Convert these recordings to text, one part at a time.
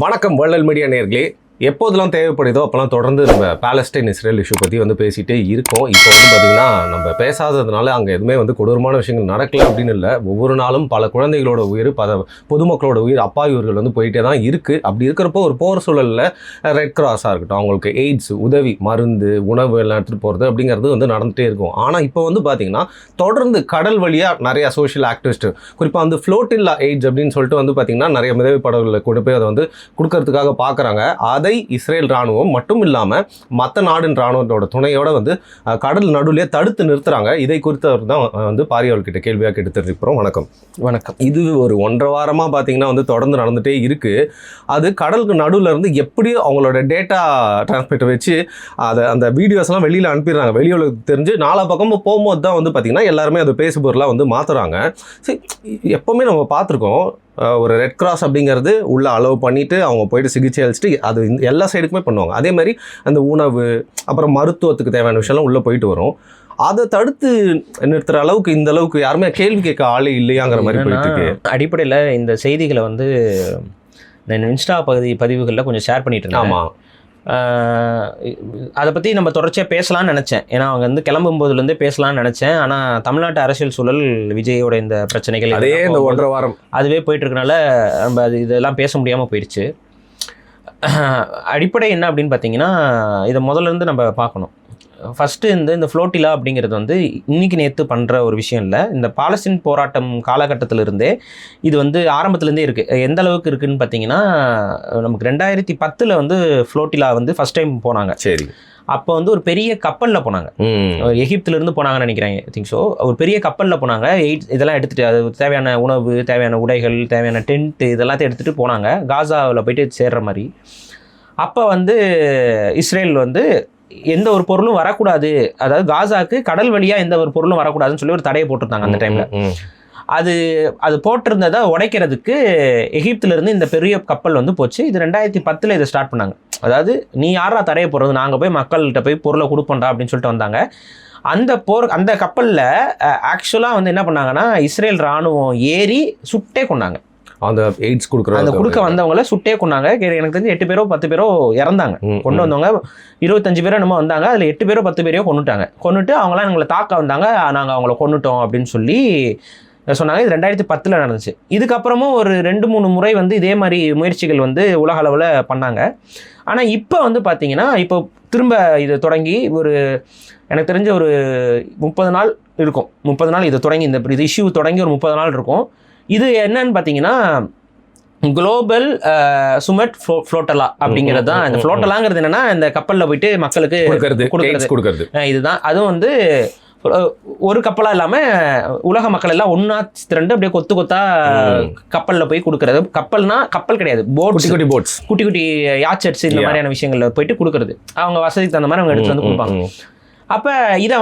வணக்கம் வள்ளல் மீடியா நேயர்களே. எப்போதெல்லாம் தேவைப்படுதோ அப்போல்லாம் தொடர்ந்து நம்ம பாலஸ்டைன் இஸ்ரேல் இஷ்யூ பற்றி பேசிகிட்டே இருக்கோம். இப்போ பார்த்திங்கன்னா நம்ம பேசாததுனால அங்கே எதுவுமே கொடூரமான விஷயங்கள் நடக்கலை அப்படின்னு இல்லை. ஒவ்வொரு நாளும் பல குழந்தைகளோட உயிர், பொதுமக்களோட உயிர், அப்பாவி உயிர்கள் போயிட்டே தான் இருக்குது. அப்படி இருக்கிறப்போ ஒரு போர் சூழலில் ரெட் கிராஸாக இருக்கட்டும், அவங்களுக்கு எய்ட்ஸ் உதவி, மருந்து, உணவு எல்லாம் எடுத்துகிட்டு போகிறது அப்படிங்கிறது நடந்துகிட்டே இருக்கும். ஆனால் இப்போ பார்த்திங்கன்னா தொடர்ந்து கடல் வழியாக நிறையா சோஷியல் ஆக்டிவிஸ்ட், குறிப்பாக ஃப்ளோட்டில்லா எய்ட்ஸ் அப்படின்னு சொல்லிட்டு பார்த்திங்கன்னா நிறைய மிதவை படகுகளை கொண்டு போய் அதை கொடுக்கறதுக்காக பார்க்குறாங்க. அதை இஸ்ரேல் ராணுவம் மட்டும் இல்லாமல் மற்ற நாடின் ராணுவத்தோட துணையோட கடல் நடுவிலே தடுத்து நிறுத்துறாங்க. இதை குறித்து தான் பாரியவர்கிட்ட கேள்வியாக கேட்டு தெரிஞ்சுக்கிறோம். வணக்கம். வணக்கம். இது ஒரு 1.5 வாரமாக பார்த்தீங்கன்னா தொடர்ந்து நடந்துகிட்டே இருக்குது. அது கடலுக்கு நடுவில் இருந்து எப்படியும் அவங்களோட டேட்டா டிரான்ஸ்மிட்டர் வச்சு அந்த வீடியோஸ்லாம் வெளியில் அனுப்பிடுறாங்க. வெளியில் தெரிஞ்சு நாலா பக்கமும் போகும்போது தான் பார்த்திங்கன்னா எல்லாருமே அது பேசுபொருளாக மாற்றுறாங்க. சரி, எப்போவுமே நம்ம பார்த்துருக்கோம், ஒரு ரெட் கிராஸ் அப்படிங்கிறது உள்ளே அலோவ் பண்ணிவிட்டு அவங்க போயிட்டு சிகிச்சை அளிச்சுட்டு அது எல்லா சைடுக்குமே பண்ணுவாங்க. அதே மாதிரி அந்த உணவு, அப்புறம் மருத்துவத்துக்கு தேவையான விஷயம்லாம் உள்ளே போயிட்டு வரும். அதை தடுத்து நிறுத்துகிற அளவுக்கு இந்த அளவுக்கு யாருமே கேள்வி கேட்க ஆளே இல்லையாங்கிற மாதிரி போயிட்டு இருக்கு. அடிப்படையில் இந்த செய்திகளை நான் இன்ஸ்டா பதிவுகளில் கொஞ்சம் ஷேர் பண்ணிட்டு இருந்தேன். ஆமாம், அதை பற்றி நம்ம தொடர்ச்சியாக பேசலாம்னு நினச்சேன். ஏன்னா அவங்க கிளம்பும்போதுலேருந்தே பேசலாம்னு நினச்சேன். ஆனால் தமிழ்நாட்டு அரசியல் சூழல், விஜயோட இந்த பிரச்சனைகள், அதே இந்த 1.5 வாரம் அதுவே போயிட்டு இருக்கனால நம்ம இதெல்லாம் பேச முடியாமல் போயிடுச்சு. அடிப்படை என்ன அப்படின்னு பார்த்தீங்கன்னா, இதை முதல்ல இருந்து நம்ம பார்க்கணும். ஃபஸ்ட்டு இந்த ஃப்ளோட்டிலா அப்படிங்கிறது இன்றைக்கி நேற்று பண்ணுற ஒரு விஷயம் இல்லை. இந்த பாலஸ்தீன் போராட்டம் காலகட்டத்திலிருந்தே இது ஆரம்பத்துலேருந்தே இருக்குது. எந்த அளவுக்கு இருக்குதுன்னு பார்த்தீங்கன்னா, நமக்கு 2010 ஃப்ளோட்டிலா ஃபஸ்ட் டைம் போனாங்க. சரி, அப்போ ஒரு பெரிய கப்பலில் போனாங்க. எகிப்திலிருந்து போனாங்கன்னு நினைக்கிறேன், திங்க் ஸோ. ஒரு பெரிய கப்பலில் போனாங்க. இதெல்லாம் எடுத்துகிட்டு, அது தேவையான உணவு, தேவையான உடைகள், தேவையான டென்ட்டு, இதெல்லாத்தையும் எடுத்துகிட்டு போனாங்க காசாவில் போயிட்டு சேர்ற மாதிரி. அப்போ இஸ்ரேல் எந்த ஒரு பொருளும் வரக்கூடாது, அதாவது காசாக்கு கடல் வழியாக எந்த ஒரு பொருளும் வரக்கூடாதுன்னு சொல்லி ஒரு தடையை போட்டிருந்தாங்க அந்த டைமில். அது போட்டிருந்ததை உடைக்கிறதுக்கு எகிப்திலிருந்து இந்த பெரிய கப்பல் போச்சு. இது 2010 இதை ஸ்டார்ட் பண்ணாங்க. அதாவது நீ யாரா தடையை போடுறது, நாங்கள் போய் மக்கள்கிட்ட போய் பொருளை கொடுப்போம்டா அப்படின்னு சொல்லிட்டு வந்தாங்க. அந்த கப்பலில் ஆக்சுவலாக என்ன பண்ணாங்கன்னா, இஸ்ரேல் ராணுவம் ஏறி சுட்டே கொண்டாங்க. அந்த எய்ட்ஸ் கொடுக்க வந்தவங்கள சுட்டே கொண்டாங்க. எனக்கு தெரிஞ்சு 8 பேரோ 10 பேரோ இறந்தாங்க. கொண்டு வந்தவங்க 25 பேரோ என்னமோ வந்தாங்க. அதில் 8 பேரோ 10 பேரையோ கொண்டுட்டு அவங்களாம் எங்களை தாக்க வந்தாங்க, நாங்கள் அவங்கள கொண்டுட்டோம் அப்படின்னு சொல்லி சொன்னாங்க. இது 2010 நடந்துச்சு. இதுக்கப்புறமும் ஒரு 2-3 முறை இதே மாதிரி முயற்சிகள் உலக அளவில் பண்ணாங்க. ஆனால் இப்போ பார்த்தீங்கன்னா, இப்போ திரும்ப இது தொடங்கி ஒரு எனக்கு தெரிஞ்ச ஒரு 30 நாள் இருக்கும். 30 நாள் இது தொடங்கி, இந்த இஷ்யூ தொடங்கி ஒரு 30 நாள் இருக்கும். இது என்னன்னு பார்த்தீங்கன்னா, குளோபல் சுமட் ஃப்ளோட்டலா அப்படிங்கிறது தான். இந்த ஃப்ளோட்டலாங்கிறது என்னன்னா, இந்த கப்பலில் போயிட்டு மக்களுக்கு கொடுக்கறது. இதுதான். அதுவும் ஒரு கப்பலாக இல்லாமல் உலக மக்கள் எல்லாம் ஒன்றா திரண்டு அப்படியே கொத்தா கப்பலில் போய் கொடுக்கறது. கப்பல் கிடையாது, குட்டி குட்டி யாச்சர்ஸ், இந்த மாதிரியான விஷயங்களில் போயிட்டு கொடுக்கறது. அவங்க வசதிக்கு தகுந்த மாதிரி அவங்க எடுத்துகிட்டு கொடுப்பாங்க. அப்போ இதை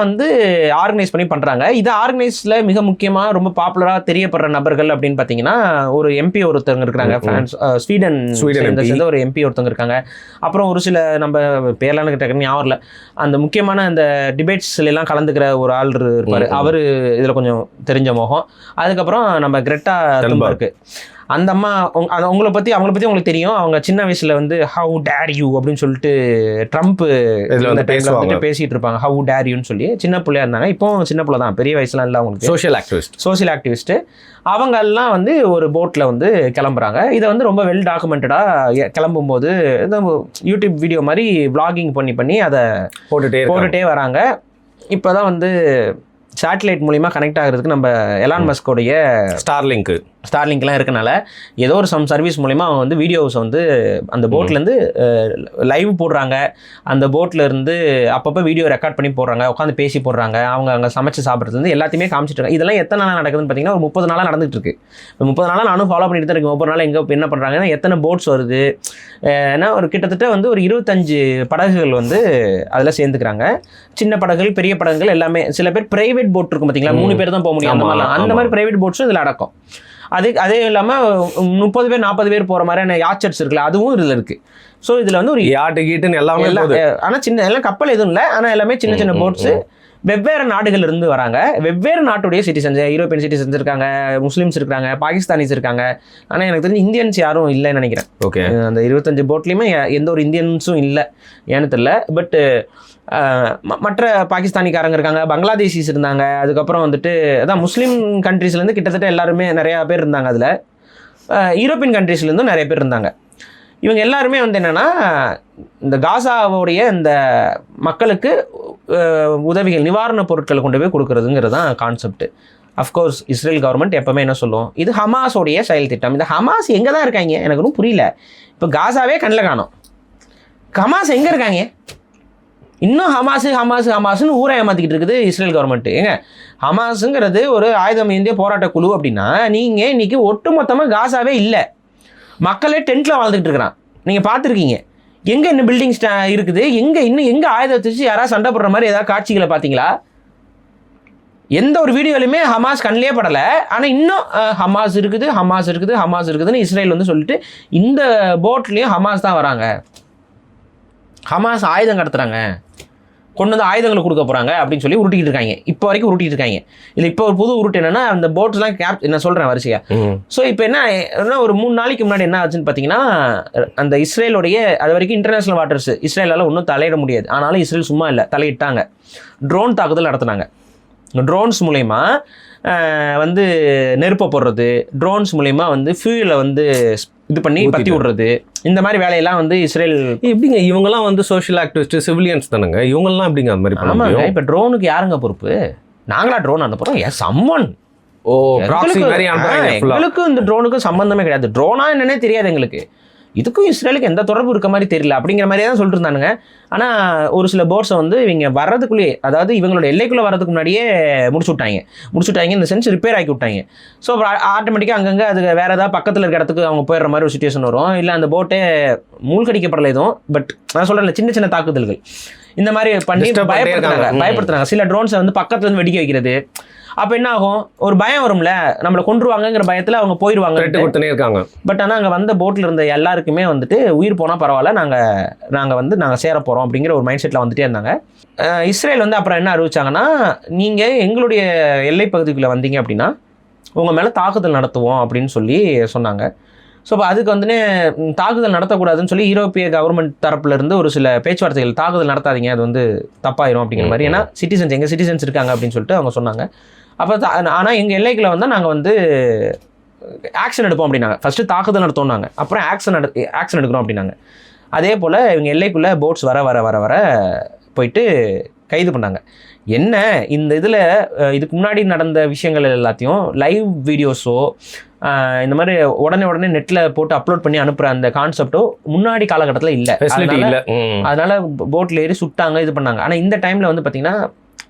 ஆர்கனைஸ் பண்ணி பண்ணுறாங்க. இதை ஆர்கனைஸில் மிக முக்கியமாக ரொம்ப பாப்புலராக தெரியப்படுற நபர்கள் அப்படின்னு பார்த்தீங்கன்னா, ஒரு எம்பி ஒருத்தவங்க இருக்கிறாங்க, ஸ்வீடன் சேர்ந்த ஒரு எம்பி ஒருத்தவங்க இருக்காங்க. அப்புறம் ஒரு சில நம்ம பேர்லாம் கிட்ட ஞாபகம் இல்லை, அந்த முக்கியமான அந்த டிபேட்ஸ்லாம் கலந்துக்கிற ஒரு ஆள் இருப்பார். அவர் இதில் கொஞ்சம் தெரிஞ்ச முகம். அதுக்கப்புறம் நம்ம கிரெட்டா துன்பர்க், அந்த அம்மா. அவங்கள பற்றி உங்களுக்கு தெரியும். அவங்க சின்ன வயசில் ஹவு டேர் யூ அப்படின்னு சொல்லிட்டு ட்ரம்ப் பேசிட்டு இருப்பாங்க. ஹவு டேர் யூன்னு சொல்லி சின்ன பிள்ளையா இருந்தாங்க. இப்போ சின்ன பிள்ளை தான், பெரிய வயசுலாம் இல்லை அவங்களுக்கு. சோஷியல் ஆக்டிவிஸ்ட் அவங்கெல்லாம் ஒரு போட்டில் கிளம்புறாங்க. இதை ரொம்ப வெல் டாக்குமெண்டடாக கிளம்பும்போது யூடியூப் வீடியோ மாதிரி விளாகிங் பண்ணி அதை போட்டுட்டே வராங்க. இப்போ தான் சேட்டலைட் மூலிமா கனெக்ட் ஆகிறதுக்கு நம்ம எலான் மஸ்கோடைய ஸ்டார்லிங்க்லாம் இருக்கனால ஏதோ ஒரு சர்வீஸ் மூலிமா அவங்க வீடியோஸ் அந்த போட்லேருந்து லைவ் போடுறாங்க. அந்த போட்டில் இருந்து அப்பப்போ வீடியோ ரெக்கார்ட் பண்ணி போடுறாங்க, உட்காந்து பேசி போடுறாங்க. அவங்க அங்கே சமைச்சு சாப்பிட்றது எல்லாத்தையுமே காமிச்சிட்டு இருக்காங்க. இதெல்லாம் எத்தனை நாளாக நடக்குதுன்னு பார்த்தீங்கன்னா, ஒரு 30 நாளாக நடந்துகிட்டு இருக்கு. 30 நாளாக நானும் ஃபாலோ பண்ணிட்டு தான் இருக்கேன். ஒவ்வொரு நாள் எங்கே என்ன பண்ணுறாங்கன்னா, எத்தனை போட்ஸ் வருது, ஏன்னா ஒரு கிட்டத்தட்ட ஒரு 25 படகுகள் அதில் சேர்ந்துக்கிறாங்க. சின்ன படகுகள், பெரிய படகுகள் எல்லாமே. சில பேர் பிரைவேட் போட் இருக்கும் பார்த்தீங்களா, 3 பேர் தான் போக முடியும். அந்த மாதிரி பிரைவேட் போட்ஸும் இதில் அடக்கம். அதே இல்லாமல் 30 பேர் 40 பேர் போகிற மாதிரியான யாச்சர்ஸ் இருக்குல்ல, அதுவும் இதில் இருக்குது. ஸோ இதில் வந்து ஒரு யாட்டு கீட்டுன்னு எல்லாமே ஆனால் எல்லாம் கப்பல் எதுவும் இல்லை, ஆனால் எல்லாமே சின்ன சின்ன போட்ஸு. வெவ்வேறு நாடுகள் இருந்து வராங்க, வெவ்வேறு நாட்டுடைய சிட்டிசன்ஸ், யூரோப்பியன் சிட்டிசன்ஸ் இருக்காங்க, முஸ்லீம்ஸ் இருக்காங்க, பாகிஸ்தானிஸ் இருக்காங்க. ஆனால் எனக்கு தெரிஞ்சு இந்தியன்ஸ் யாரும் இல்லைன்னு நினைக்கிறேன். ஓகே, அந்த 25 போட்லேயுமே எந்த ஒரு இந்தியன்ஸும் இல்லை, ஏன்னு தெரியல. பட்டு மற்ற பாகிஸ்தானிக்காரங்க இருக்காங்க, பங்களாதேஷிஸ் இருந்தாங்க, அதுக்கப்புறம் வந்துட்டு அதான் முஸ்லீம் கண்ட்ரீஸ்லேருந்து கிட்டத்தட்ட எல்லாருமே நிறையா பேர் இருந்தாங்க. அதில் யூரோப்பியன் கண்ட்ரீஸ்லேருந்தும் நிறைய பேர் இருந்தாங்க. இவங்க எல்லாருமே வந்து என்னென்னா இந்த காசாவுடைய இந்த மக்களுக்கு உதவிகள், நிவாரணப் பொருட்களை கொண்டு போய் கொடுக்குறதுங்கிறது தான் கான்செப்ட். அஃப்கோர்ஸ் இஸ்ரேல் கவர்மெண்ட் எப்போவுமே என்ன சொல்லும், இது ஹமாஸோடைய செயல் திட்டம். இந்த ஹமாஸ் எங்கே தான் இருக்காங்க எனக்கு ஒன்றும் புரியல. இப்போ காசாவே கண்ணில் காணோம், ஹமாஸ் எங்கே இருக்காங்க? இன்னும் ஹமாஸ்ன்னு ஊரை ஏமாற்றிக்கிட்டு இருக்குது இஸ்ரேல் கவர்மெண்ட்டு. ஏங்க, ஹமாஸுங்கிறது ஒரு ஆயுதம் ஏந்திய போராட்ட குழு அப்படின்னா, நீங்கள் இன்றைக்கி ஒட்டுமொத்தமாக காசாவே இல்லை, மக்களே டென்ட்டில் வாழ்ந்துக்கிட்டு இருக்கிறான். நீங்கள் பார்த்துருக்கீங்க, எங்கே இன்னும் பில்டிங்ஸ் இருக்குது, எங்கே ஆயுதத்தை வச்சு யாராவது சண்டை போடுற மாதிரி ஏதாவது காட்சிகளை பார்த்தீங்களா? எந்த ஒரு வீடியோலையுமே ஹமாஸ் கண்ணிலே படலை. ஆனால் இன்னும் ஹமாஸ் இருக்குதுன்னு இஸ்ரேல் வந்து சொல்லிட்டு இந்த போட்லேயும் ஹமாஸ் தான் வராங்க, ஹமாஸ் ஆயுதம் கடத்துறாங்க, கொண்டு வந்து ஆயுதங்களை கொடுக்க போகிறாங்க அப்படின்னு சொல்லி உருட்டிக்கிட்டு இருக்காங்க. இப்போ வரைக்கும் உருட்டிட்டு இருக்காங்க. இல்லை இப்போ ஒரு புது உருட்டு என்னென்னா, அந்த போட்ஸ்லாம் என்ன சொல்கிறேன் வரிசையாக. ஸோ இப்போ என்ன ஒரு 3 நாளைக்கு முன்னாடி என்ன ஆச்சுன்னு பார்த்தீங்கன்னா, அந்த இஸ்ரேலுடைய அது வரைக்கும் இன்டர்நேஷ்னல் வாட்டர்ஸ் இஸ்ரேலால் ஒன்றும் தலையிட முடியாது. ஆனாலும் இஸ்ரேல் சும்மா இல்லை, தலையிட்டாங்க. ட்ரோன் தாக்குதல் நடத்தினாங்க. ட்ரோன்ஸ் மூலயமா வந்து நெருப்பை போடுறது, ட்ரோன்ஸ் மூலயமா வந்து ஃபியூலை வந்து இது பண்ணி பற்றி விடுறது, இந்த மாதிரி வேலையெல்லாம் வந்து இஸ்ரேல். எப்படிங்க இவங்கெல்லாம் வந்து சோஷியல் ஆக்டிவிஸ்ட், சிவிலியன்ஸ் தானுங்க, இவங்கெல்லாம் எப்படிங்க அந்த மாதிரி பண்ண முடியும்? இப்போ ட்ரோனுக்கு யாருங்க பொறுப்பு? நாங்களா ட்ரோன் அனுப்புகிறோம்? சம்மன். எங்களுக்கு இந்த ட்ரோனுக்கும் சம்பந்தமே கிடையாது. ட்ரோனா என்னன்னே தெரியாது எங்களுக்கு. இதுக்கும் இஸ்ரேலுக்கு எந்த தொடர்பு இருக்க மாதிரி தெரியல அப்படிங்கிற மாதிரியே தான் சொல்லிட்டு இருந்தானுங்க. ஆனால் ஒரு சில போட்ஸை வந்து இவங்க வர்றதுக்குள்ளேயே, அதாவது இவங்களோட எல்லைக்குள்ளே வரதுக்கு முன்னாடியே முடிச்சு விட்டாங்க இந்த சென்ஸ் ரிப்பேர் ஆக்கி விட்டாங்க. ஸோ ஆட்டோமேட்டிக்காக அங்கங்கே அது வேறு ஏதாவது பக்கத்தில் இருக்க இடத்துக்கு அவங்க போயிடுற மாதிரி ஒரு சுச்சுவேஷன் வரும். இல்லை அந்த போட்டே மூழ்கடிக்கப்படலை எதுவும், பட் நான் சொல்கிறேன் சின்ன சின்ன தாக்குதல்கள் இந்த மாதிரி பண்ணி பயப்படுத்துறாங்க. சில ட்ரோன்ஸை வந்து பக்கத்துல இருந்து வெடிக்க வைக்கிறது. அப்போ என்ன ஆகும், ஒரு பயம் வரும்ல, நம்மளை கொன்றுவாங்கங்கிற பயத்தில் அவங்க போயிடுவாங்க. இருக்காங்க. பட் ஆனால் அங்கே வந்த போட்டில் இருந்த எல்லாருக்குமே வந்துட்டு உயிர் போனால் பரவாயில்ல, நாங்கள் சேர போகிறோம் அப்படிங்கிற ஒரு மைண்ட் செட்டில் வந்துட்டே இருந்தாங்க. இஸ்ரேல் வந்து அப்புறம் என்ன அறிவிச்சாங்கன்னா, நீங்கள் எங்களுடைய எல்லை பகுதிக்குள்ளே வந்தீங்க அப்படின்னா உங்கள் மேலே தாக்குதல் நடத்துவோம் அப்படின்னு சொல்லி சொன்னாங்க. ஸோ இப்போ அதுக்கு வந்து தாக்குதல் நடத்தக்கூடாதுன்னு சொல்லி யூரோப்பிய கவர்மெண்ட் தரப்புலேருந்து ஒரு சில பேச்சுவார்த்தைகள், தாக்குதல் நடத்தாதீங்க, அது வந்து தப்பாயிரும் அப்படிங்கிற மாதிரி. ஏன்னா எங்கள் சிட்டிசன்ஸ் இருக்காங்க அப்படின்னு சொல்லிட்டு அவங்க சொன்னாங்க. அப்போ ஆனால் எங்கள் எல்லைக்குள்ள வந்தால் நாங்கள் வந்து ஆக்ஷன் எடுப்போம் அப்படின்னாங்க. ஃபஸ்ட்டு தாக்குதல் நடத்தோம்னாங்க, அப்புறம் ஆக்ஷன் எடுக்கிறோம் அப்படின்னாங்க. அதே போல் இவங்க எல்லைக்குள்ளே போட்ஸ் வர போயிட்டு கைது பண்ணாங்க. என்ன இந்த இதில் இதுக்கு முன்னாடி நடந்த விஷயங்கள் எல்லாத்தையும் லைவ் வீடியோஸோ இந்த மாதிரி உடனே நெட்டில் போட்டு அப்லோட் பண்ணி அனுப்புகிற அந்த கான்செப்டோ முன்னாடி காலகட்டத்தில் இல்லை. அதனால போட்டில் ஏறி சுட்டாங்க, இது பண்ணாங்க. ஆனால் இந்த டைமில் வந்து பார்த்திங்கன்னா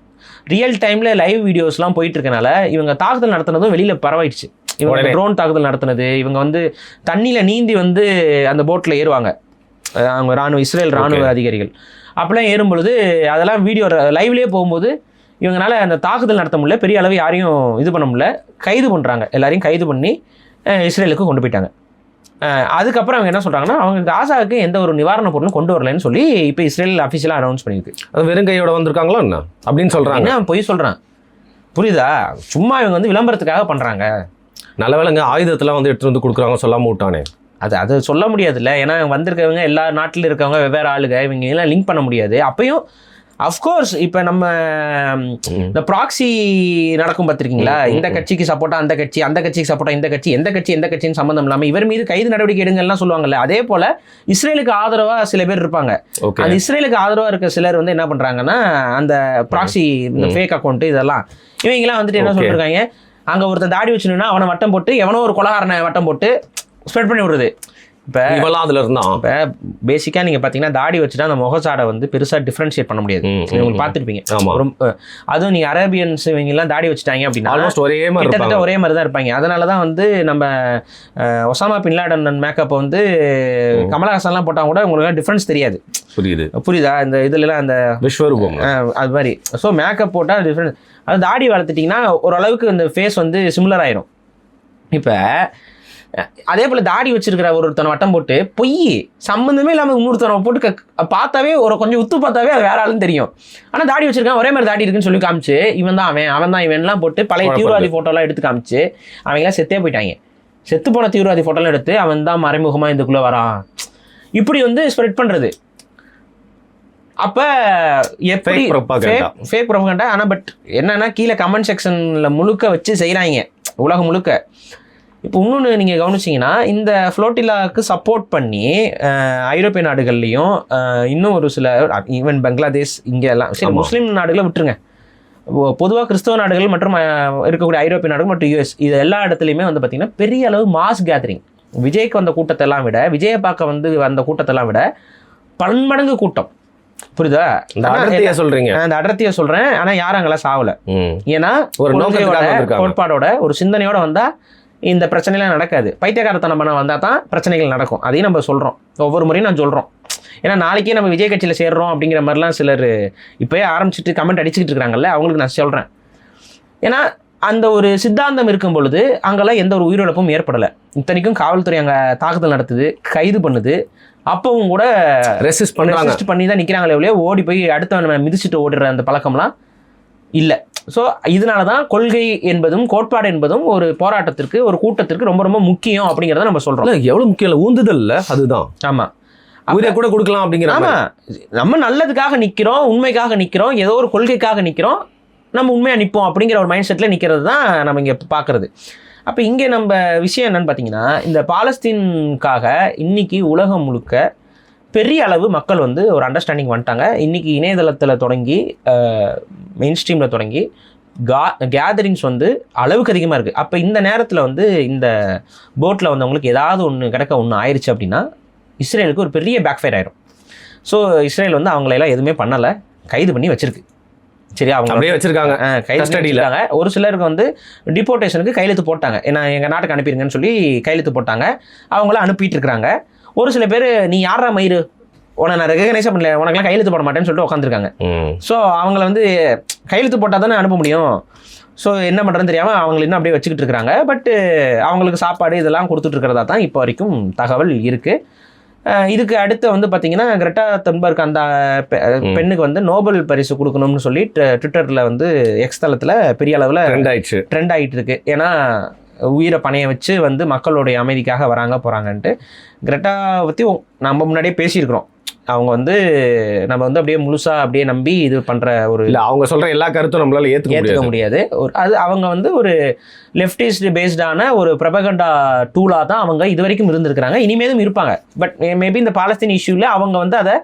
ரியல் டைமில் லைவ் வீடியோஸ்லாம் போயிட்டு இருக்கனால இவங்க தாக்குதல் நடத்துனதும் வெளியில் பரவாயிடுச்சு. இவங்க ட்ரோன் தாக்குதல் நடத்துனது, இவங்க வந்து தண்ணியில் நீந்தி வந்து அந்த போட்டில் ஏறுவாங்க, அவங்க இஸ்ரேல் ராணுவ அதிகாரிகள் அப்பெல்லாம் ஏறும் பொழுது அதெல்லாம் வீடியோ லைவ்லேயே போகும்போது இவங்களால அந்த தாக்குதல் நடத்த முடியல, பெரிய அளவு யாரையும் இது பண்ண முடியல, கைது பண்ணுறாங்க. எல்லாரையும் கைது பண்ணி இஸ்ரேலுக்கு கொண்டு போயிட்டாங்க. அதுக்கப்புறம் அவங்க என்ன சொல்கிறாங்கன்னா, அவங்க காசாவுக்கு எந்த ஒரு நிவாரண பொருளும் கொண்டு வரலன்னு சொல்லி இப்போ இஸ்ரேல் அஃபிஷியலாக அனௌன்ஸ் பண்ணியிருக்கு. அது வெறும் கையோட வந்திருக்காங்களா என்ன அப்படின்னு சொல்கிறாங்க. என்ன பொய் சொல்கிறான், புரியுதா? சும்மா இவங்க வந்து விளம்பரத்துக்காக பண்ணுறாங்க. நல்ல வேலைங்க ஆயுதத்தெல்லாம் வந்து எடுத்துகிட்டு வந்து கொடுக்குறாங்க, சொல்லாம விட்டானே. அது சொல்ல முடியாதுல்ல, ஏன்னா வந்திருக்கவங்க எல்லா நாட்டில் இருக்கவங்க வெவ்வேறு ஆளுங்க, இவங்க எல்லாம் லிங்க் பண்ண முடியாது. அப்பயும் அஃப்கோர்ஸ் இப்போ நம்ம இந்த ப்ராக்சி நடக்கும் பார்த்துருக்கீங்களா, இந்த கட்சிக்கு சப்போர்ட்டா அந்த கட்சிக்கு சப்போர்ட்டா இந்த கட்சி, எந்த கட்சின்னு சம்மந்தம் இல்லாமல் இவர் மீது கைது நடவடிக்கை எடுங்கள்லாம் சொல்லுவாங்கல்ல. அதே போல் இஸ்ரேலுக்கு ஆதரவாக சில பேர் இருப்பாங்க. அந்த இஸ்ரேலுக்கு ஆதரவாக இருக்க சிலர் வந்து என்ன பண்ணுறாங்கன்னா, அந்த ப்ராக்சி இந்த ஃபேக் அக்கௌண்ட்டு இதெல்லாம் இவங்கெல்லாம் வந்துட்டு என்ன சொல்லியிருக்காங்க, அங்கே ஒருத்தர் தாடி வச்சுன்னா அவனை வட்டம் போட்டு, எவனோ ஒரு கொலகாரனை வட்டம் போட்டு ஸ்ப்ரெட் பண்ணி விடுறது. இப்போ இவெல்லாம் அதில் இருந்தான். இப்போ பேசிக்காக நீங்கள் பார்த்தீங்கன்னா தாடி வச்சுட்டா அந்த முகசாடை வந்து பெருசாக டிஃப்ரென்ஷியேட் பண்ண முடியாது. உங்களுக்கு பார்த்துருப்பீங்க. அதுவும் நீங்கள் அரேபியன்ஸ் இவங்கெல்லாம் தாடி வச்சுட்டாங்க அப்படின்னா ஆல்மோஸ்ட் கிட்டத்தட்ட ஒரே மாதிரி தான் இருப்பாங்க. அதனால தான் வந்து நம்ம ஒசாமா பின் லாடன் மேக்கப்பை வந்து கமலஹாசன்லாம் போட்டால் கூட உங்களுக்கு டிஃப்ரென்ஸ் தெரியாது. புரியுதா? இந்த இதுலலாம் அந்த விஸ்வரூபம் அது மாதிரி. ஸோ மேக்கப் போட்டால் டிஃப்ரென்ஸ். அது தாடி வளர்த்துட்டிங்கன்னா ஓரளவுக்கு இந்த ஃபேஸ் வந்து சிமிலர் ஆயிரும். இப்போ அதே போல் தாடி வச்சிருக்கிற ஒருத்தனை வட்டம் போட்டு பொய் சம்மந்தமே இல்லாமல் இன்னொருத்தனை போட்டு பார்த்தாவே ஒரு கொஞ்சம் உத்து பார்த்தாவே அது வேற ஆளுன்னு தெரியும். ஆனால் தாடி வச்சிருக்கான், ஒரே மாதிரி தாடி இருக்குன்னு சொல்லி காமிச்சு இவன் தான் அவன் தான் இவன்லாம் போட்டு பழைய தீவிரவாதி ஃபோட்டோலாம் எடுத்து காமிச்சு அவங்களாம் செத்தே போயிட்டாங்க. செத்து போன தீவிரவாதி ஃபோட்டோலாம் எடுத்து அவன் தான் மறைமுகமாக இதுக்குள்ளே வரான் இப்படி வந்து ஸ்ப்ரெட் பண்ணுறது. அப்போ எப்படி ஃபேக் ப்ரொபகண்டா. ஆனால் பட் என்னன்னா கீழே கமெண்ட் செக்ஷனில் முழுக்க வச்சு செய்கிறாங்க உலகம் முழுக்க. இப்போ இன்னொன்று நீங்கள் கவனிச்சிங்கன்னா இந்த ஃப்ளோட்டிலாவுக்கு சப்போர்ட் பண்ணி ஐரோப்பிய நாடுகள்லேயும் இன்னும் ஒரு சில ஈவன் பங்களாதேஷ் இங்கே எல்லாம் சரி முஸ்லீம் நாடுகளை விட்டுருங்க, பொதுவாக கிறிஸ்தவ நாடுகள் மற்றும் இருக்கக்கூடிய ஐரோப்பிய நாடுகள் மற்றும் யூஎஸ் இது எல்லா இடத்துலையுமே வந்து பார்த்திங்கன்னா பெரிய அளவு மாஸ் கேதரிங். விஜய்க்கு வந்த கூட்டத்தெல்லாம் விட, விஜயை பார்க்க வந்து வந்த கூட்டத்தெல்லாம் விட பன்மடங்கு கூட்டம். புரியுதா? சொல்றீங்க அந்த அடர்த்தியை சொல்கிறேன். ஆனால் யாரும் அங்கெல்லாம் சாவலை. ஏன்னா ஒரு கோட்பாடோட ஒரு சிந்தனையோட வந்தால் இந்த பிரச்சனைலாம் நடக்காது. பைத்தியக்காரத்தனம் பண்ண வந்தால் தான் பிரச்சனைகள் நடக்கும். அதையும் நம்ம சொல்கிறோம், ஒவ்வொரு முறையும் நான் சொல்கிறோம். ஏன்னா நாளைக்கே நம்ம விஜய் கட்சியில் சேர்றோம் அப்படிங்கிற மாதிரிலாம் சிலர் இப்போயே ஆரம்பிச்சுட்டு கமெண்ட் அடிச்சுக்கிட்டு இருக்கிறாங்கல்ல, அவங்களுக்கு நான் சொல்கிறேன். ஏன்னா அந்த ஒரு சித்தாந்தம் இருக்கும் பொழுது அங்கெல்லாம் எந்த ஒரு உயிரிழப்பும் ஏற்படலை. இத்தனைக்கும் காவல்துறை அங்கே தாக்குதல் நடத்துது, கைது பண்ணுது, அப்பவும் கூட ரெசிஸ்ட் பண்ணி தான் நிற்கிறாங்களே ஒழிய ஓடி போய் அடுத்த மிதிச்சுட்டு ஓடுற அந்த பழக்கம்லாம் இல்லை. ஸோ இதனால தான் கொள்கை என்பதும் கோட்பாடு என்பதும் ஒரு போராட்டத்திற்கு ஒரு கூட்டத்திற்கு ரொம்ப ரொம்ப முக்கியம் அப்படிங்கிறத நம்ம சொல்கிறோம். எவ்வளோ முக்கியம் இல்லை, ஊந்துதல் இல்லை அதுதான். ஆமாம், உயிரை கூட கொடுக்கலாம் அப்படிங்கிற. ஆமாம், நம்ம நல்லதுக்காக நிற்கிறோம், உண்மைக்காக நிற்கிறோம், ஏதோ ஒரு கொள்கைக்காக நிற்கிறோம், நம்ம உண்மையாக நிற்போம் அப்படிங்கிற ஒரு மைண்ட் செட்டில் நிற்கிறது தான் நம்ம இங்கே பார்க்குறது. அப்போ இங்கே நம்ம விஷயம் என்னன்னு பார்த்தீங்கன்னா, இந்த பாலஸ்தீனுக்காக இன்னைக்கு உலகம் முழுக்க பெரிய அளவு மக்கள் வந்து ஒரு அண்டர்ஸ்டாண்டிங் வந்துட்டாங்க. இன்றைக்கி இணையதளத்தில் தொடங்கி மெயின் ஸ்ட்ரீமில் தொடங்கி கேதரிங்ஸ் வந்து அளவுக்கு அதிகமாக இருக்குது. அப்போ இந்த நேரத்தில் வந்து இந்த போட்டில் வந்தவங்களுக்கு ஏதாவது ஒன்று ஒன்று ஆயிடுச்சு அப்படின்னா இஸ்ரேலுக்கு ஒரு பெரிய பேக்ஃபயர் ஆயிரும். ஸோ இஸ்ரேல் வந்து அவங்களெல்லாம் எதுவுமே பண்ணலை, கைது பண்ணி வச்சிருக்கு. சரி, அவங்க அப்படியே வச்சிருக்காங்க, கைது. ஒரு சிலருக்கு வந்து டிபோர்டேஷனுக்கு கையெழுத்து போட்டாங்க, ஏன்னா எங்கள் நாட்டுக்கு அனுப்பிடுங்கன்னு சொல்லி கையெழுத்து போட்டாங்க, அவங்கள அனுப்பிட்டு இருக்கிறாங்க. ஒரு சில பேர் நீ யாரா மயிறு, உன நான் ரெகனைஸே பண்ணல, உனக்குலாம் கையெழுத்து போட மாட்டேன்னு சொல்லிட்டு உட்காந்துருக்காங்க. ஸோ அவங்கள வந்து கையெழுத்து போட்டால் தானே அனுப்ப முடியும். ஸோ என்ன பண்ணுறதுன்னு தெரியாமல் அவங்களை இன்னும் அப்படியே வச்சுக்கிட்டு இருக்கிறாங்க. பட்டு அவங்களுக்கு சாப்பாடு இதெல்லாம் கொடுத்துட்டு இருக்கிறதா தான் இப்போ வரைக்கும் தகவல் இருக்குது. இதுக்கு அடுத்து வந்து பார்த்தீங்கன்னா கிரெட்டா துன்பர்க் அந்த பெண்ணுக்கு வந்து நோபல் பரிசு கொடுக்கணும்னு சொல்லி ட்விட்டரில் வந்து எக்ஸ் தளத்தில் பெரிய அளவில் ட்ரெண்ட் ஆகிட்டு இருக்கு. ஏன்னா உயிரை பணைய வச்சு வந்து மக்களுடைய அமைதிக்காக வராங்க போகிறாங்கன்ட்டு. கிரெட்டா பற்றி நம்ம முன்னாடியே பேசியிருக்கிறோம். அவங்க வந்து நம்ம வந்து அப்படியே முழுசாக அப்படியே நம்பி இது பண்ணுற ஒரு இல்லை, அவங்க சொல்கிற எல்லா கருத்தும் நம்மளால் ஏற்றுக்க முடியாது. ஒரு அது அவங்க வந்து ஒரு லெஃப்டிஸ்ட் பேஸ்டான ஒரு ப்ரொபகண்டா டூலாக தான் அவங்க இது வரைக்கும் இருந்திருக்கிறாங்க, இனிமேலும் இருப்பாங்க. பட் மேபி இந்த பாலஸ்தீன் இஷ்யூவில் அவங்க வந்து அதை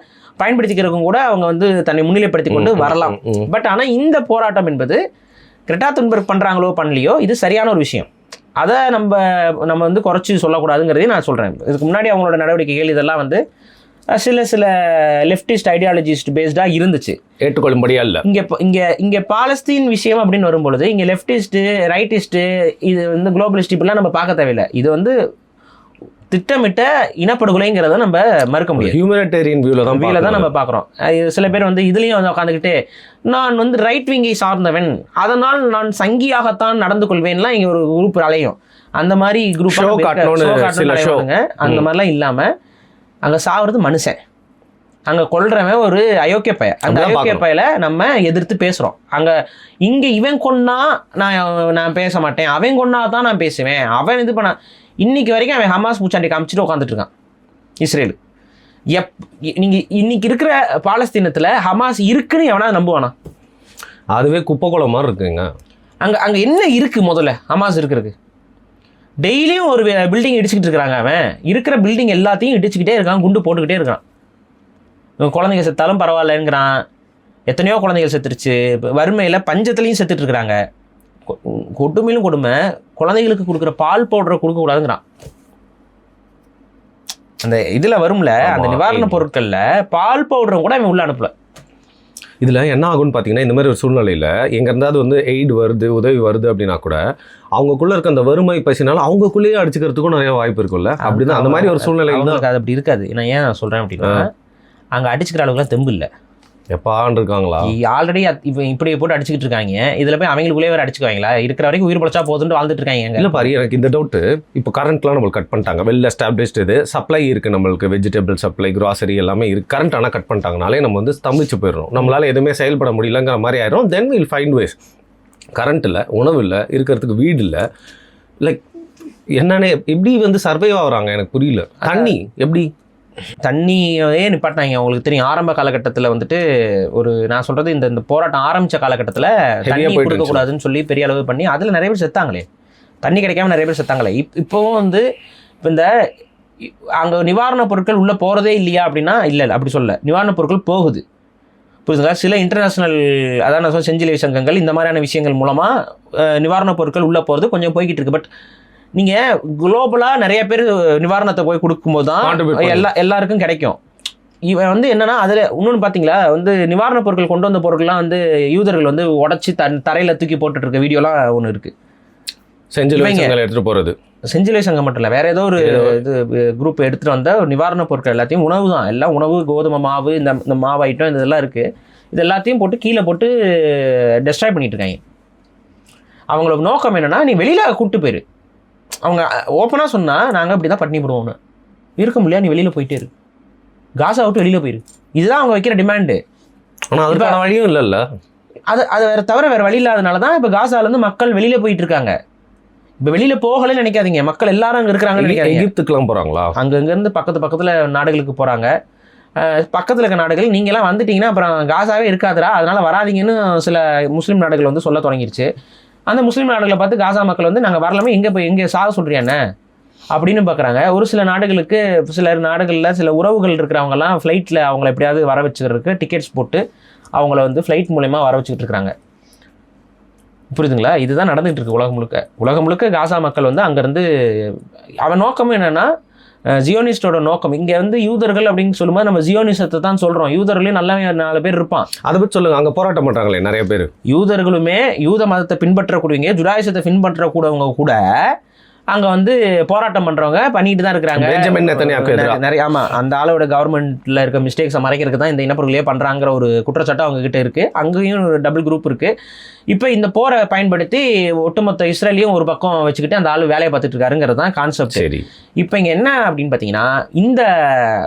பயன்படுத்திக்கிறதுக்கும் கூட அவங்க வந்து தன்னை முன்னிலைப்படுத்தி கொண்டு வரலாம். பட் ஆனால் இந்த போராட்டம் என்பது கிரெட்டா துன்பர்க் பண்ணுறாங்களோ பண்ணலையோ இது சரியான ஒரு விஷயம். அதை நம்ம வந்து குறைச்சி சொல்லக்கூடாதுங்கிறதையும் நான் சொல்கிறேன். இதுக்கு முன்னாடி அவங்களோட நடவடிக்கைகள் இதெல்லாம் வந்து சில லெஃப்டிஸ்ட் ஐடியாலஜிஸ்ட் பேஸ்டாக இருந்துச்சு, ஏற்றுக்கொள்ளும்படியா இல்லை. இங்கே பாலஸ்தீன் விஷயம் அப்படின்னு வரும்பொழுது இங்கே லெஃப்டிஸ்ட்டு ரைட்டிஸ்ட்டு இது வந்து குளோபலிஸ்ட் இப்படிலாம் நம்ம பார்க்க தேவையில்லை. இது வந்து திட்டமிட்ட இனப்படுகொலைங்கிறத நம்ம மறுக்க முடியாது. ஹியூமனிடேரியன் வியூவில் தான் நம்ம பார்க்குறோம். சில பேர் வந்து இதுலேயும் வந்து உட்காந்துக்கிட்டு நான் வந்து ரைட் விங்கை சார்ந்தவன், அதனால் நான் சங்கியாகத்தான் நடந்து கொள்வேன்லாம் இங்கே ஒரு குரூப் அலையும். அந்த மாதிரி குரூப் அந்த மாதிரிலாம் இல்லாமல் அங்கே சாகிறது மனுஷன், அங்கே கொல்றவன் ஒரு அயோக்கிய பைய. அந்த அயோக்கிய பையில நம்ம எதிர்த்து பேசுகிறோம். அங்கே இங்கே இவன் கொன்னா நான் பேச மாட்டேன், அவன் கொன்னா தான் நான் பேசுவேன், அவன் இது பண்ண. இன்னைக்கு வரைக்கும் அவன் ஹமாஸ் பூச்சாண்டி காமிச்சிட்டு உட்காந்துட்டு இருக்கான் இஸ்ரேலு. நீங்கள் இன்னைக்கு இருக்கிற பாலஸ்தீனத்தில் ஹமாஸ் இருக்குன்னு எவனா நம்புவானா? அதுவே குப்பைக்குளம் மாதிரி இருக்குங்க. அங்கே என்ன இருக்குது முதல்ல ஹமாஸ் இருக்கிறதுக்கு? டெய்லியும் ஒரு பில்டிங் இடிச்சுக்கிட்டு இருக்கிறாங்க. அவன் இருக்கிற பில்டிங் எல்லாத்தையும் இடிச்சுக்கிட்டே இருக்கான், குண்டு போட்டுக்கிட்டே இருக்கான். குழந்தைங்க செத்தாலும் பரவாயில்லங்கிறான். எத்தனையோ குழந்தைகள் செத்துருச்சு, வறுமையில் பஞ்சத்துலேயும் செத்துட்டு இருக்கிறாங்க. கொடுமையிலும் கொடுமை, குழந்தைகளுக்கு கொடுக்குற பால் பவுடரை கொடுக்கக்கூடாதுங்கிறான். அந்த இதில் வரும்ல அந்த நிவாரண பொருட்களில் பால் பவுடரும் கூட அவன் உள்ள அனுப்பல. இதில் என்ன ஆகும்னு பார்த்தீங்கன்னா, இந்த மாதிரி ஒரு சூழ்நிலையில் எங்கே இருந்தாவது வந்து எய்டு வருது, உதவி வருது அப்படின்னா கூட அவங்களுக்குள்ளே இருக்க அந்த வறுமை பசினால அவங்களுக்குள்ளேயே அடிச்சுக்கிறதுக்கும் நிறைய வாய்ப்பு இருக்குல்ல. அப்படின்னா அந்த மாதிரி ஒரு சூழ்நிலை தான் அது அப்படி இருக்காது. நான் ஏன் சொல்கிறேன் அப்படின்னா, அங்கே அடிச்சுக்கிற அளவுக்குலாம் தெம்பு இல்லை. எப்பான்னு இருக்காங்களா? ஆல்ரெடி இப்போ இப்படி போட்டு அடிச்சுக்கிட்டு இருக்காங்க. இதில் போய் அவங்களுக்குள்ளே வேறு அடிச்சுக்குவாங்களா? இருக்கிற வரைக்கும் உயிர் பழச்சா போதுன்னு வாழ்ந்துட்டு இருக்காங்க. இல்லை பாரு, எனக்கு இந்த டவுட்டு. இப்போ கரண்ட்லாம் நம்மளுக்கு கட் பண்ணிட்டாங்க, வெல் எஸ்டாப்ளிஷ்டு இது சப்ளை இருக்குது நம்மளுக்கு, வெஜிடபிள் சப்ளை, கிராசரி எல்லாமே இருக்குது. கரண்ட் ஆனால் கட் பண்ணிட்டாங்கனாலே நம்ம வந்து ஸ்தம்பிச்சு போயிடுறோம், நம்மளால் எதுவுமே செயல்பட முடியலங்கிற மாதிரி ஆயிரும். Then will find ways. Current இல்லை, உணவு இல்லை, இருக்கிறதுக்கு வீடு இல்லை, லைக் என்னன்னு எப்படி வந்து சர்வைவ் ஆகுறாங்க எனக்கு புரியல. தண்ணி எப்படி? தண்ணியே நிப்பாட்டினாங்க. உங்களுக்கு தெரியும், ஆரம்ப காலகட்டத்தில் வந்துட்டு நான் சொல்கிறது இந்த போராட்டம் ஆரம்பித்த காலகட்டத்தில் தண்ணி கொடுக்கக்கூடாதுன்னு சொல்லி பெரிய அளவு பண்ணி அதில் நிறைய பேர் செத்தாங்களே. தண்ணி கிடைக்காம நிறைய பேர் செத்தாங்களே. இப்போவும் வந்து இந்த அங்கே நிவாரணப் பொருட்கள் உள்ளே போகிறதே இல்லையா அப்படின்னா இல்லை, அப்படி சொல்ல, நிவாரணப் பொருட்கள் போகுது. புரியுதுங்களா? சில இன்டர்நேஷ்னல், அதான் நான் சொல்ல, செஞ்சிலுவை சங்கங்கள் இந்த மாதிரியான விஷயங்கள் மூலமாக நிவாரணப் பொருட்கள் உள்ளே போகிறது கொஞ்சம் போய்கிட்டு இருக்குது. பட் நீங்கள் குளோபலாக நிறைய பேர் நிவாரணத்தை போய் கொடுக்கும்போது தான் எல்லாருக்கும் கிடைக்கும். இவன் வந்து என்னன்னா, அதில் இன்னொன்று பார்த்தீங்களா, வந்து நிவாரணப் பொருட்கள் கொண்டு வந்த பொருட்கள்லாம் வந்து யூதர்கள் வந்து உடச்சி தரையில் தூக்கி போட்டுட்டு இருக்க வீடியோலாம் ஒன்று இருக்குது. செஞ்சிலுவை சங்கம் எடுத்துகிட்டு போகிறது, செஞ்சிலுவை சங்கம் மட்டும் இல்லை, வேறு ஏதோ ஒரு இது குரூப் எடுத்துகிட்டு வந்த நிவாரணப் பொருட்கள் எல்லாத்தையும், உணவு தான் எல்லாம், உணவு, கோதுமை மாவு, இந்த மாவு ஐட்டம் இதெல்லாம் இருக்குது, இது எல்லாத்தையும் போட்டு கீழே போட்டு டெஸ்ட்ராய் பண்ணிட்டு இருக்காங்க. அவங்களோட நோக்கம் என்னென்னா, நீ வெளியில் கூப்பிட்டு போயிரு. அவங்க ஓப்பனாக சொன்னால் நாங்கள் இப்படி தான் பட்டினி போடுவோம்னு இருக்க முடியாது, நீ வெளியில் போயிட்டே இரு, காசா விட்டு வெளியில் போயிரு. இதுதான் அவங்க வைக்கிற டிமாண்டு. ஆனால் அதுக்கான வழியும் இல்லைல்ல. அது வேறு தவிர வேறு வழி இல்லாதனால தான் இப்போ காசாலேருந்து மக்கள் வெளியில் போயிட்டு இருக்காங்க. இப்போ வெளியில் போகலன்னு நினைக்காதீங்க, மக்கள் எல்லாரும் அங்கே இருக்கிறாங்கன்னு நினைக்காதீங்க. எகிப்துக்குலாம் போகிறாங்களா? அங்கங்கேருந்து பக்கத்தில் நாடுகளுக்கு போகிறாங்க. பக்கத்தில் இருக்க நாடுகள் நீங்கள்லாம் வந்துட்டிங்கன்னா அப்புறம் காசாவே இருக்காதுரா, அதனால் வராதிங்கன்னு சில முஸ்லீம் நாடுகள் வந்து சொல்ல தொடங்கிருச்சு. அந்த முஸ்லீம் நாடுகளை பார்த்து காசா மக்கள் வந்து நாங்கள் வரலாமே, எங்கே சாக சொல்கிறியாண்ணே அப்படின்னு பார்க்குறாங்க. ஒரு சில நாடுகளுக்கு, சில நாடுகளில் சில உறவுகள் இருக்கிறவங்கலாம் ஃப்ளைட்டில் அவங்கள எப்படியாவது வர வச்சுக்கிறதுக்கு டிக்கெட்ஸ் போட்டு அவங்கள வந்து ஃப்ளைட் மூலமா வர வச்சுக்கிட்டு இருக்கிறாங்க. புரியுதுங்களா? இதுதான் நடந்துகிட்டு இருக்கு உலகம் முழுக்க. காசா மக்கள் வந்து அங்கேருந்து, அவன் நோக்கம் என்னென்னா, ஜியோனிஸ்டோட நோக்கம் இங்கே வந்து யூதர்கள் அப்படின்னு சொல்லும்போது நம்ம ஜியோனிசத்தை தான் சொல்கிறோம். யூதர்களையும் நல்லா 4 பேர் இருப்பான். அதை பற்றி சொல்லுங்கள். அங்கே போராட்டம் பண்ணுறாங்களே நிறைய பேர். யூதர்களுமே யூத மதத்தை பின்பற்றக்கூடியவங்க, ஜுடாயிசத்தை பின்பற்றக்கூடியவங்க கூட அங்கே வந்து போராட்டம் பண்ணுறவங்க பண்ணிட்டு தான் இருக்கிறாங்க. பெஞ்சமின் நெத்தன்யாகு நிறைய, ஆமாம், அந்த ஆளோட கவர்மெண்ட்டில் இருக்க மிஸ்டேக்ஸை மறைக்கிறதுக்கு தான் இந்த இனப்பொருளையே பண்ணுறாங்கிற ஒரு குற்றச்சாட்டு அவங்க கிட்ட இருக்குது. அங்கேயும் ஒரு டபுள் குரூப் இருக்குது. இப்போ இந்த போரை பயன்படுத்தி ஒட்டுமொத்த இஸ்ரேலையும் ஒரு பக்கம் வச்சுக்கிட்டு அந்த ஆள் வேலையை பார்த்துட்டு இருக்காருங்கிறது தான் கான்செப்ட். சரி, இப்போ இங்கே என்ன அப்படின்னு பார்த்தீங்கன்னா, இந்த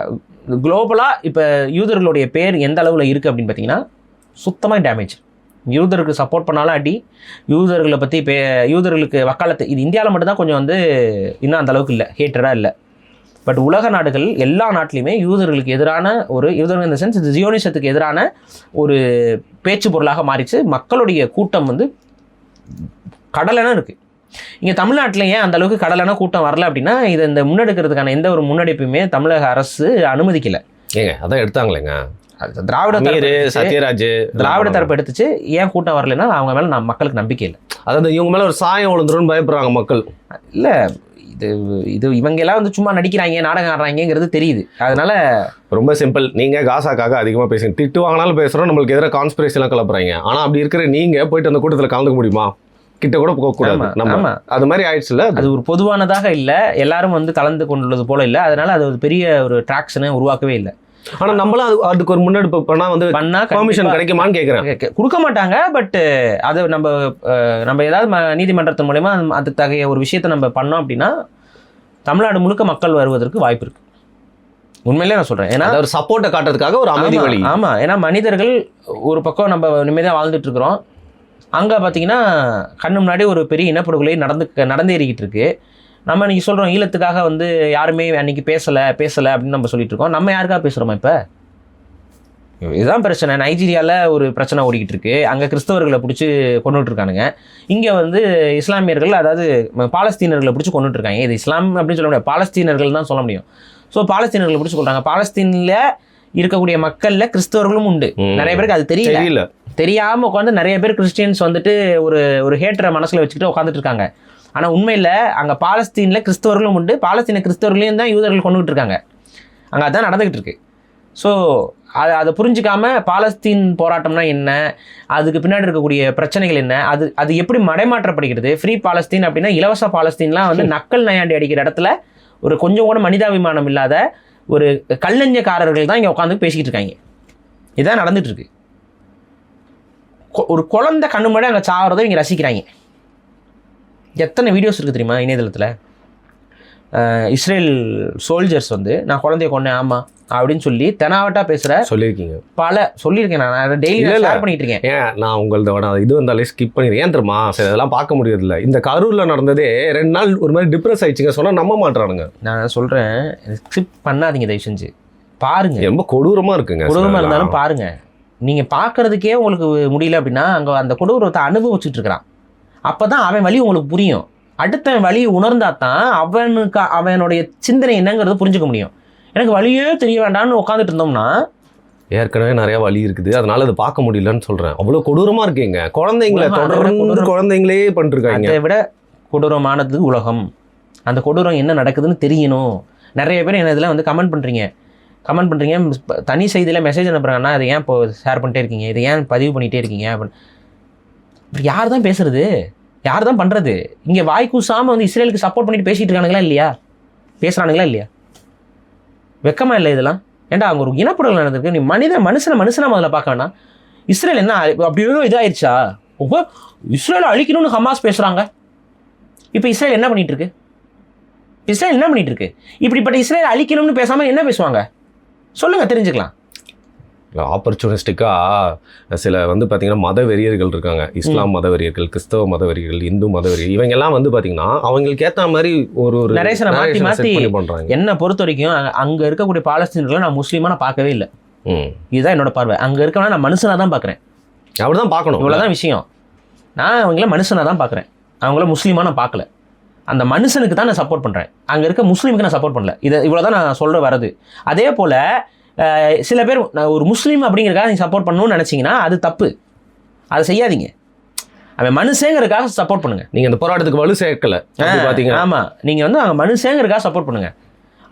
குளோபலாக இப்போ யூதர்களுடைய பேர் எந்த அளவில் இருக்குது அப்படின்னு பார்த்தீங்கன்னா, சுத்தமாக டேமேஜ். யூதருக்கு சப்போர்ட் பண்ணாலும் அடி, யூதர்களை பற்றி யூதர்களுக்கு வக்காலத்து, இது இந்தியாவில் மட்டும்தான் கொஞ்சம் வந்து இன்னும் அந்த அளவுக்கு இல்லை, ஹேட்டராக இல்லை. பட் உலக நாடுகள் எல்லா நாட்டிலையுமே யூதர்களுக்கு எதிரான யூதர்கள் இந்த சென்ஸ், இது ஜியோனிசத்துக்கு எதிரான ஒரு பேச்சு பொருளாக மாறிச்சு. மக்களுடைய கூட்டம் வந்து கடலென இருக்குது. இங்கே தமிழ்நாட்டில் ஏன் அந்த அளவுக்கு கடலென கூட்டம் வரல அப்படின்னா, இதை இந்த முன்னெடுக்கிறதுக்கான எந்த ஒரு முன்னெடுப்புமே தமிழக அரசு அனுமதிக்கலை. அதான் எடுத்தாங்களேங்க, திராவிட சத்யராஜ் திராவிட தரப்பு எடுத்துச்சு. ஏன் கூட்டம் வரலைன்னா அவங்க மேலே மக்களுக்கு நம்பிக்கை இல்லை. அதாவது இவங்க மேலே ஒரு சாயம் விழுந்துருன்னு பயப்படுறாங்க மக்கள். இல்லை, இது இவங்க எல்லாம் வந்து சும்மா நடிக்கிறாங்க, நாடகம் ஆடுறாங்கிறது தெரியுது. அதனால ரொம்ப சிம்பிள். நீங்கள் காசாக்காக அதிகமாக பேசுங்க, திட்டு வாங்கினாலும் பேசுகிறோம், நம்மளுக்கு எதிராக கான்ஸ்பிரசிலாம் கிளப்புறாங்க. ஆனால் அப்படி இருக்கிற நீங்கள் போயிட்டு அந்த கூட்டத்தில் கலந்துக்க முடியுமா? கிட்ட கூட போகக்கூடாது. நம்ம அது மாதிரி ஆயிடுச்சுல. அது ஒரு பொதுவானதாக இல்லை, எல்லாரும் வந்து கலந்து கொண்டுள்ளது போல இல்லை. அதனால அது ஒரு பெரிய ஒரு ட்ராக்ஷனை உருவாக்கவே இல்லை. ஆனால் நம்மளும் அதுக்கு ஒரு முன்னெடுப்பு பண்ணால் பெர்மிஷன் கிடைக்குமான்னு கேட்குறேன். கொடுக்க மாட்டாங்க. பட் அது நம்ம ஏதாவது நீதிமன்றத்தின் மூலமா அது தகைய ஒரு விஷயத்தை நம்ம பண்ணோம் அப்படின்னா தமிழ்நாடு முழுக்க மக்கள் வருவதற்கு வாய்ப்பு இருக்கு. உண்மையிலே நான் சொல்றேன். ஏன்னா ஒரு சப்போர்ட்டை காட்டுறதுக்காக ஒரு அமைதி வழி. ஆமாம், ஏன்னா மனிதர்கள் ஒரு பக்கம் நம்ம நிம்மதியாக வாழ்ந்துட்டு இருக்கிறோம், அங்கே பார்த்தீங்கன்னா கண்ணு முன்னாடி ஒரு பெரிய இனப்படுகொலை நடந்தேறிக்கிட்டு இருக்கு. நம்ம இன்றைக்கி சொல்கிறோம் ஈழத்துக்காக வந்து யாருமே அன்றைக்கி பேசலை அப்படின்னு நம்ம சொல்லிட்டு இருக்கோம். நம்ம யாருக்காக பேசுகிறோமா? இப்போ இதுதான் பிரச்சனை. நைஜீரியாவில் ஒரு பிரச்சனை ஓடிக்கிட்டு இருக்கு, அங்கே கிறிஸ்தவர்களை பிடிச்சி கொண்டுட்டு இருக்கானுங்க. இங்கே வந்து இஸ்லாமியர்கள், அதாவது பாலஸ்தீனர்களை பிடிச்சி கொண்டுட்டு இருக்காங்க. இது இஸ்லாம் அப்படின்னு சொல்ல முடியாது, பாலஸ்தீனர்கள் தான் சொல்ல முடியும். ஸோ பாலஸ்தீனர்களை பிடிச்சி கொள்றாங்க. பாலஸ்தீனில் இருக்கக்கூடிய மக்களில் கிறிஸ்தவர்களும் உண்டு. நிறைய பேருக்கு அது தெரியல. தெரியாமல் உட்காந்து நிறைய பேர் கிறிஸ்டியன்ஸ் வந்துட்டு ஒரு ஹேட்டரை மனசில் வச்சுக்கிட்டு உட்காந்துட்டு இருக்காங்க. ஆனால் உண்மையில் அங்கே பாலஸ்தீனில் கிறிஸ்தவர்களும் உண்டு, பாலஸ்தீன கிறிஸ்தவர்களையும் தான் யூதர்கள் கொண்டுகிட்டு இருக்காங்க. அங்கே அதுதான் நடந்துகிட்டு இருக்கு. ஸோ அதை புரிஞ்சிக்காம பாலஸ்தீன் போராட்டம்னா என்ன, அதுக்கு பின்னாடி இருக்கக்கூடிய பிரச்சனைகள் என்ன, அது எப்படி மடைமாற்றப்படுகிறது. ஃப்ரீ பாலஸ்தீன் அப்படின்னா இலவச பாலஸ்தீன்லாம் வந்து நக்கல் நையாண்டி அடிக்கிற இடத்துல ஒரு கொஞ்சம் கூட மனிதாபிமானம் இல்லாத ஒரு கல்லஞ்சக்காரர்கள் தான் இங்கே உட்காந்து பேசிக்கிட்டு இருக்காங்க. இதுதான் நடந்துட்டு இருக்கு. ஒரு குழந்தை கண்ணு முன்னாடி அங்கே சாகிறத இங்கே ரசிக்கிறாங்க. எத்தனை வீடியோஸ் இருக்குது தெரியுமா இணையதளத்தில்? இஸ்ரேல் சோல்ஜர்ஸ் வந்து நான் குழந்தைய கொண்டேன் ஆமாம் அப்படின்னு சொல்லி தெனாவட்டா பேசுகிற சொல்லியிருக்கீங்க. சொல்லியிருக்கேன். நான் டெய்லி ஷேர் பண்ணிட்டு இருக்கேன். ஏன் நான் உங்களோட இது வந்தாலே ஸ்கிப் பண்ணிடுறேன். ஏன் தெரியுமா, சரி அதெல்லாம் பார்க்க முடியறதில்ல. இந்த கரூரில் நடந்ததே 2 நாள் ஒரு மாதிரி டிப்ரெஸ் ஆயிடுச்சுங்க. சொன்னால் நம்ப மாட்டானுங்க. நான் சொல்கிறேன், ஸ்கிப் பண்ணாதீங்க தயவு செஞ்சு பாருங்க. ரொம்ப கொடூரமாக இருக்குங்க. கொடூரமாக இருந்தாலும் பாருங்க. நீங்கள் பார்க்கறதுக்கே உங்களுக்கு முடியல அப்படின்னா அங்கே அந்த கொடூரத்தை அனுபவிச்சுட்டு இருக்கிறான். அப்போ தான் அவன் வழி உங்களுக்கு புரியும். அடுத்த வழியை உணர்ந்தா தான் அவனுடைய சிந்தனை என்னங்கிறது புரிஞ்சுக்க முடியும். எனக்கு வழியே தெரிய வேண்டாம்னு உட்காந்துட்டு இருந்தோம்னா ஏற்கனவே நிறைய வழி இருக்குது, அதனால அதை பார்க்க முடியலன்னு சொல்றேன். அவ்வளோ கொடூரமா இருக்கீங்க. குழந்தைங்களை தொடர்ந்து குழந்தைங்களே பண்ணிருக்காங்க. அதை விட கொடூரமானது உலகம். அந்த கொடூரம் என்ன நடக்குதுன்னு தெரியணும். நிறைய பேர் என்ன இதில் வந்து கமெண்ட் பண்ணுறீங்க, தனி செய்தியில் மெசேஜ் அனுப்புகிறாங்கன்னா அதை ஏன் இப்போ ஷேர் பண்ணிட்டே இருக்கீங்க, இதை ஏன் பதிவு பண்ணிகிட்டே இருக்கீங்க அப்படின்னு. யார் தான் பேசுறது, யார் தான் பண்ணுறது? இங்கே வாய் கூசாமல் வந்து இஸ்ரேலுக்கு சப்போர்ட் பண்ணிட்டு பேசிகிட்டு இருக்கானுங்களா இல்லையா? பேசுகிறானுங்களா இல்லையா? வெக்கமா இல்லை இதெல்லாம்? ஏன்டா அங்கே ஒரு இனப்புடல் நடந்திருக்கு. நீ மனுஷனை முதல்ல பார்க்க வேண்டாம். இஸ்ரேல் என்ன அப்படியே இதாகிடுச்சா? இப்போ இஸ்ரேலை அழிக்கணும்னு ஹமாஸ் பேசுகிறாங்க. இப்போ இஸ்ரேல் என்ன பண்ணிட்டு இருக்கு? இப்படிப்பட்ட இஸ்ரேல் அழிக்கணும்னு பேசாமல் என்ன பேசுவாங்க சொல்லுங்கள், தெரிஞ்சுக்கலாம். ஆப்பர்ச்சுனிஸ்டிக்காக சில வந்து பார்த்தீங்கன்னா மத வெறியர்கள் இருக்காங்க. இஸ்லாம் மத வெறியர்கள், கிறிஸ்தவ மத வெறியர்கள், இந்து மத வெறியர்கள். இவங்கெல்லாம் வந்து பார்த்தீங்கன்னா அவங்களுக்கு ஏற்ற மாதிரி ஒரு நரேஷனை மாற்றி பண்ணுறாங்க. என்னை பொறுத்த வரைக்கும் அங்கே இருக்கக்கூடிய பாலஸ்தீனர்களை நான் முஸ்லீமாக நான் பார்க்கவே இல்லை. இதுதான் என்னோட பார்வை. அங்கே இருக்கவனா நான் மனுஷனாக தான் பார்க்குறேன். அப்படி தான் பார்க்கணும். இவ்வளோதான் விஷயம். நான் அவங்கள மனுஷனாக தான் பார்க்குறேன். அவங்கள முஸ்லீமாக நான் பார்க்கல. அந்த மனுஷனுக்கு தான் நான் சப்போர்ட் பண்ணுறேன். அங்கே இருக்க முஸ்லீமுக்கு நான் சப்போர்ட் பண்ணல. இவ்வளோ தான் நான் சொல்கிற வரது. அதே போல் சில பேர் ஒரு முஸ்லீம் அப்படிங்கிறதுக்காக நீங்கள் சப்போர்ட் பண்ணணும்னு நினச்சிங்கன்னா அது தப்பு. அதை செய்யாதீங்க. அவன் மனுஷங்கிறதுக்காக சப்போர்ட் பண்ணுங்கள். நீங்கள் இந்த போராட்டத்துக்கு வலு சேர்க்கலை பார்த்தீங்கன்னா. ஆமாம், நீங்கள் வந்து அங்கே மனுஷங்கிறதுக்காக சப்போர்ட் பண்ணுங்கள்.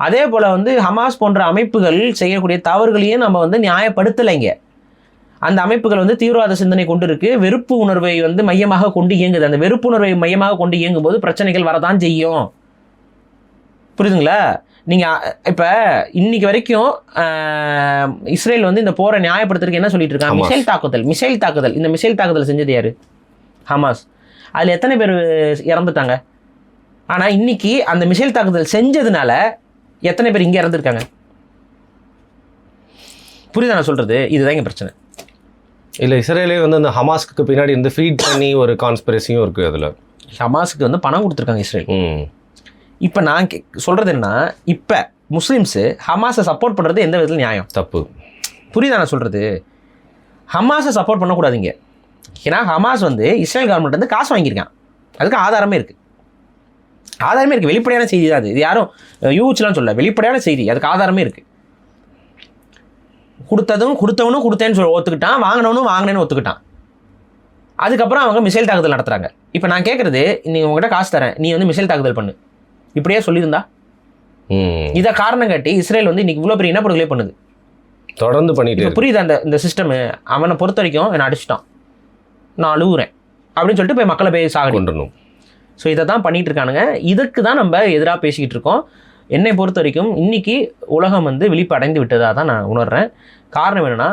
அதே போல் வந்து ஹமாஸ் போன்ற அமைப்புகள் செய்யக்கூடிய தவறுகளையும் நம்ம வந்து நியாயப்படுத்தலைங்க. அந்த அமைப்புகள் வந்து தீவிரவாத சிந்தனை கொண்டு இருக்கு, வெறுப்பு உணர்வை வந்து மையமாக கொண்டு இயங்குது. அந்த வெறுப்பு உணர்வை மையமாக கொண்டு இயங்கும் போது பிரச்சனைகள் வரதான் செய்யும். புரியுதுங்களா? நீங்கள் இப்போ இன்னைக்கு வரைக்கும் இஸ்ரேல் வந்து இந்த போரை நியாயப்படுத்துறதுக்கு என்ன சொல்லிட்டு இருக்காங்க? மிசைல் தாக்குதல். இந்த மிசைல் தாக்குதல் செஞ்சது யாரு? ஹமாஸ். அதில் எத்தனை பேர் இறந்துட்டாங்க? ஆனால் இன்னைக்கு அந்த மிசைல் தாக்குதல் செஞ்சதுனால எத்தனை பேர் இங்கே இறந்துருக்காங்க? புரியுதா நான் சொல்கிறது? இதுதான் இங்கே பிரச்சனை. இல்லை, இஸ்ரேலே வந்து அந்த ஹமாஸ்க்கு பின்னாடி வந்து ஃபீட் பண்ணி ஒரு கான்ஸ்பிரசியும் இருக்குது. அதில் ஹமாஸுக்கு வந்து பணம் கொடுத்துருக்காங்க இஸ்ரேல். இப்போ நான் சொல்கிறது என்ன, இப்போ முஸ்லீம்ஸு ஹமாஸை சப்போர்ட் பண்ணுறது எந்த விதத்தில் நியாயம்? தப்பு. புரியுதா நான் சொல்கிறது? ஹமாஸை சப்போர்ட் பண்ணக்கூடாதுங்க. ஏன்னா ஹமாஸ் வந்து இஸ்ரேல் கவர்மெண்ட் வந்து காசு வாங்கியிருக்கான். அதுக்கு ஆதாரமே இருக்குது. வெளிப்படையான செய்தி தான் அது. இது யாரும் யூஹெச்லாம் சொல்ல, வெளிப்படையான செய்தி. அதுக்கு ஆதாரமே இருக்குது. கொடுத்தவனும் கொடுத்தேன்னு சொல்லி ஒத்துக்கிட்டான், வாங்கினேன்னு ஒத்துக்கிட்டான். அதுக்கப்புறம் அவங்க மிசைல் தாக்குதல் நடத்துகிறாங்க. இப்போ நான் கேட்குறது, நீ உங்கள்கிட்ட காசு தரேன், நீ வந்து மிசைல் தாக்குதல் பண்ணு, இப்படியே சொல்லியிருந்தா இதை காரணம் காட்டி இஸ்ரேல் வந்து இன்னைக்கு இவ்வளோ பெரிய இனப்படுகொலை பண்ணுது, தொடர்ந்து பண்ணிட்டு. புரியுது இந்த சிஸ்டமு? அவனை பொறுத்த வரைக்கும் என்னை அடிச்சிட்டான், நான் அழுகுறேன் அப்படின்னு சொல்லிட்டு போய் மக்களை போய் சாகணும். ஸோ இதை தான் பண்ணிகிட்டு இருக்கானுங்க. இதுக்கு தான் நம்ம எதிராக பேசிக்கிட்டு இருக்கோம். என்னை பொறுத்த வரைக்கும் இன்றைக்கி உலகம் வந்து விழிப்பு அடைந்து விட்டதாக தான் நான் உணர்கிறேன். காரணம் என்னென்னா,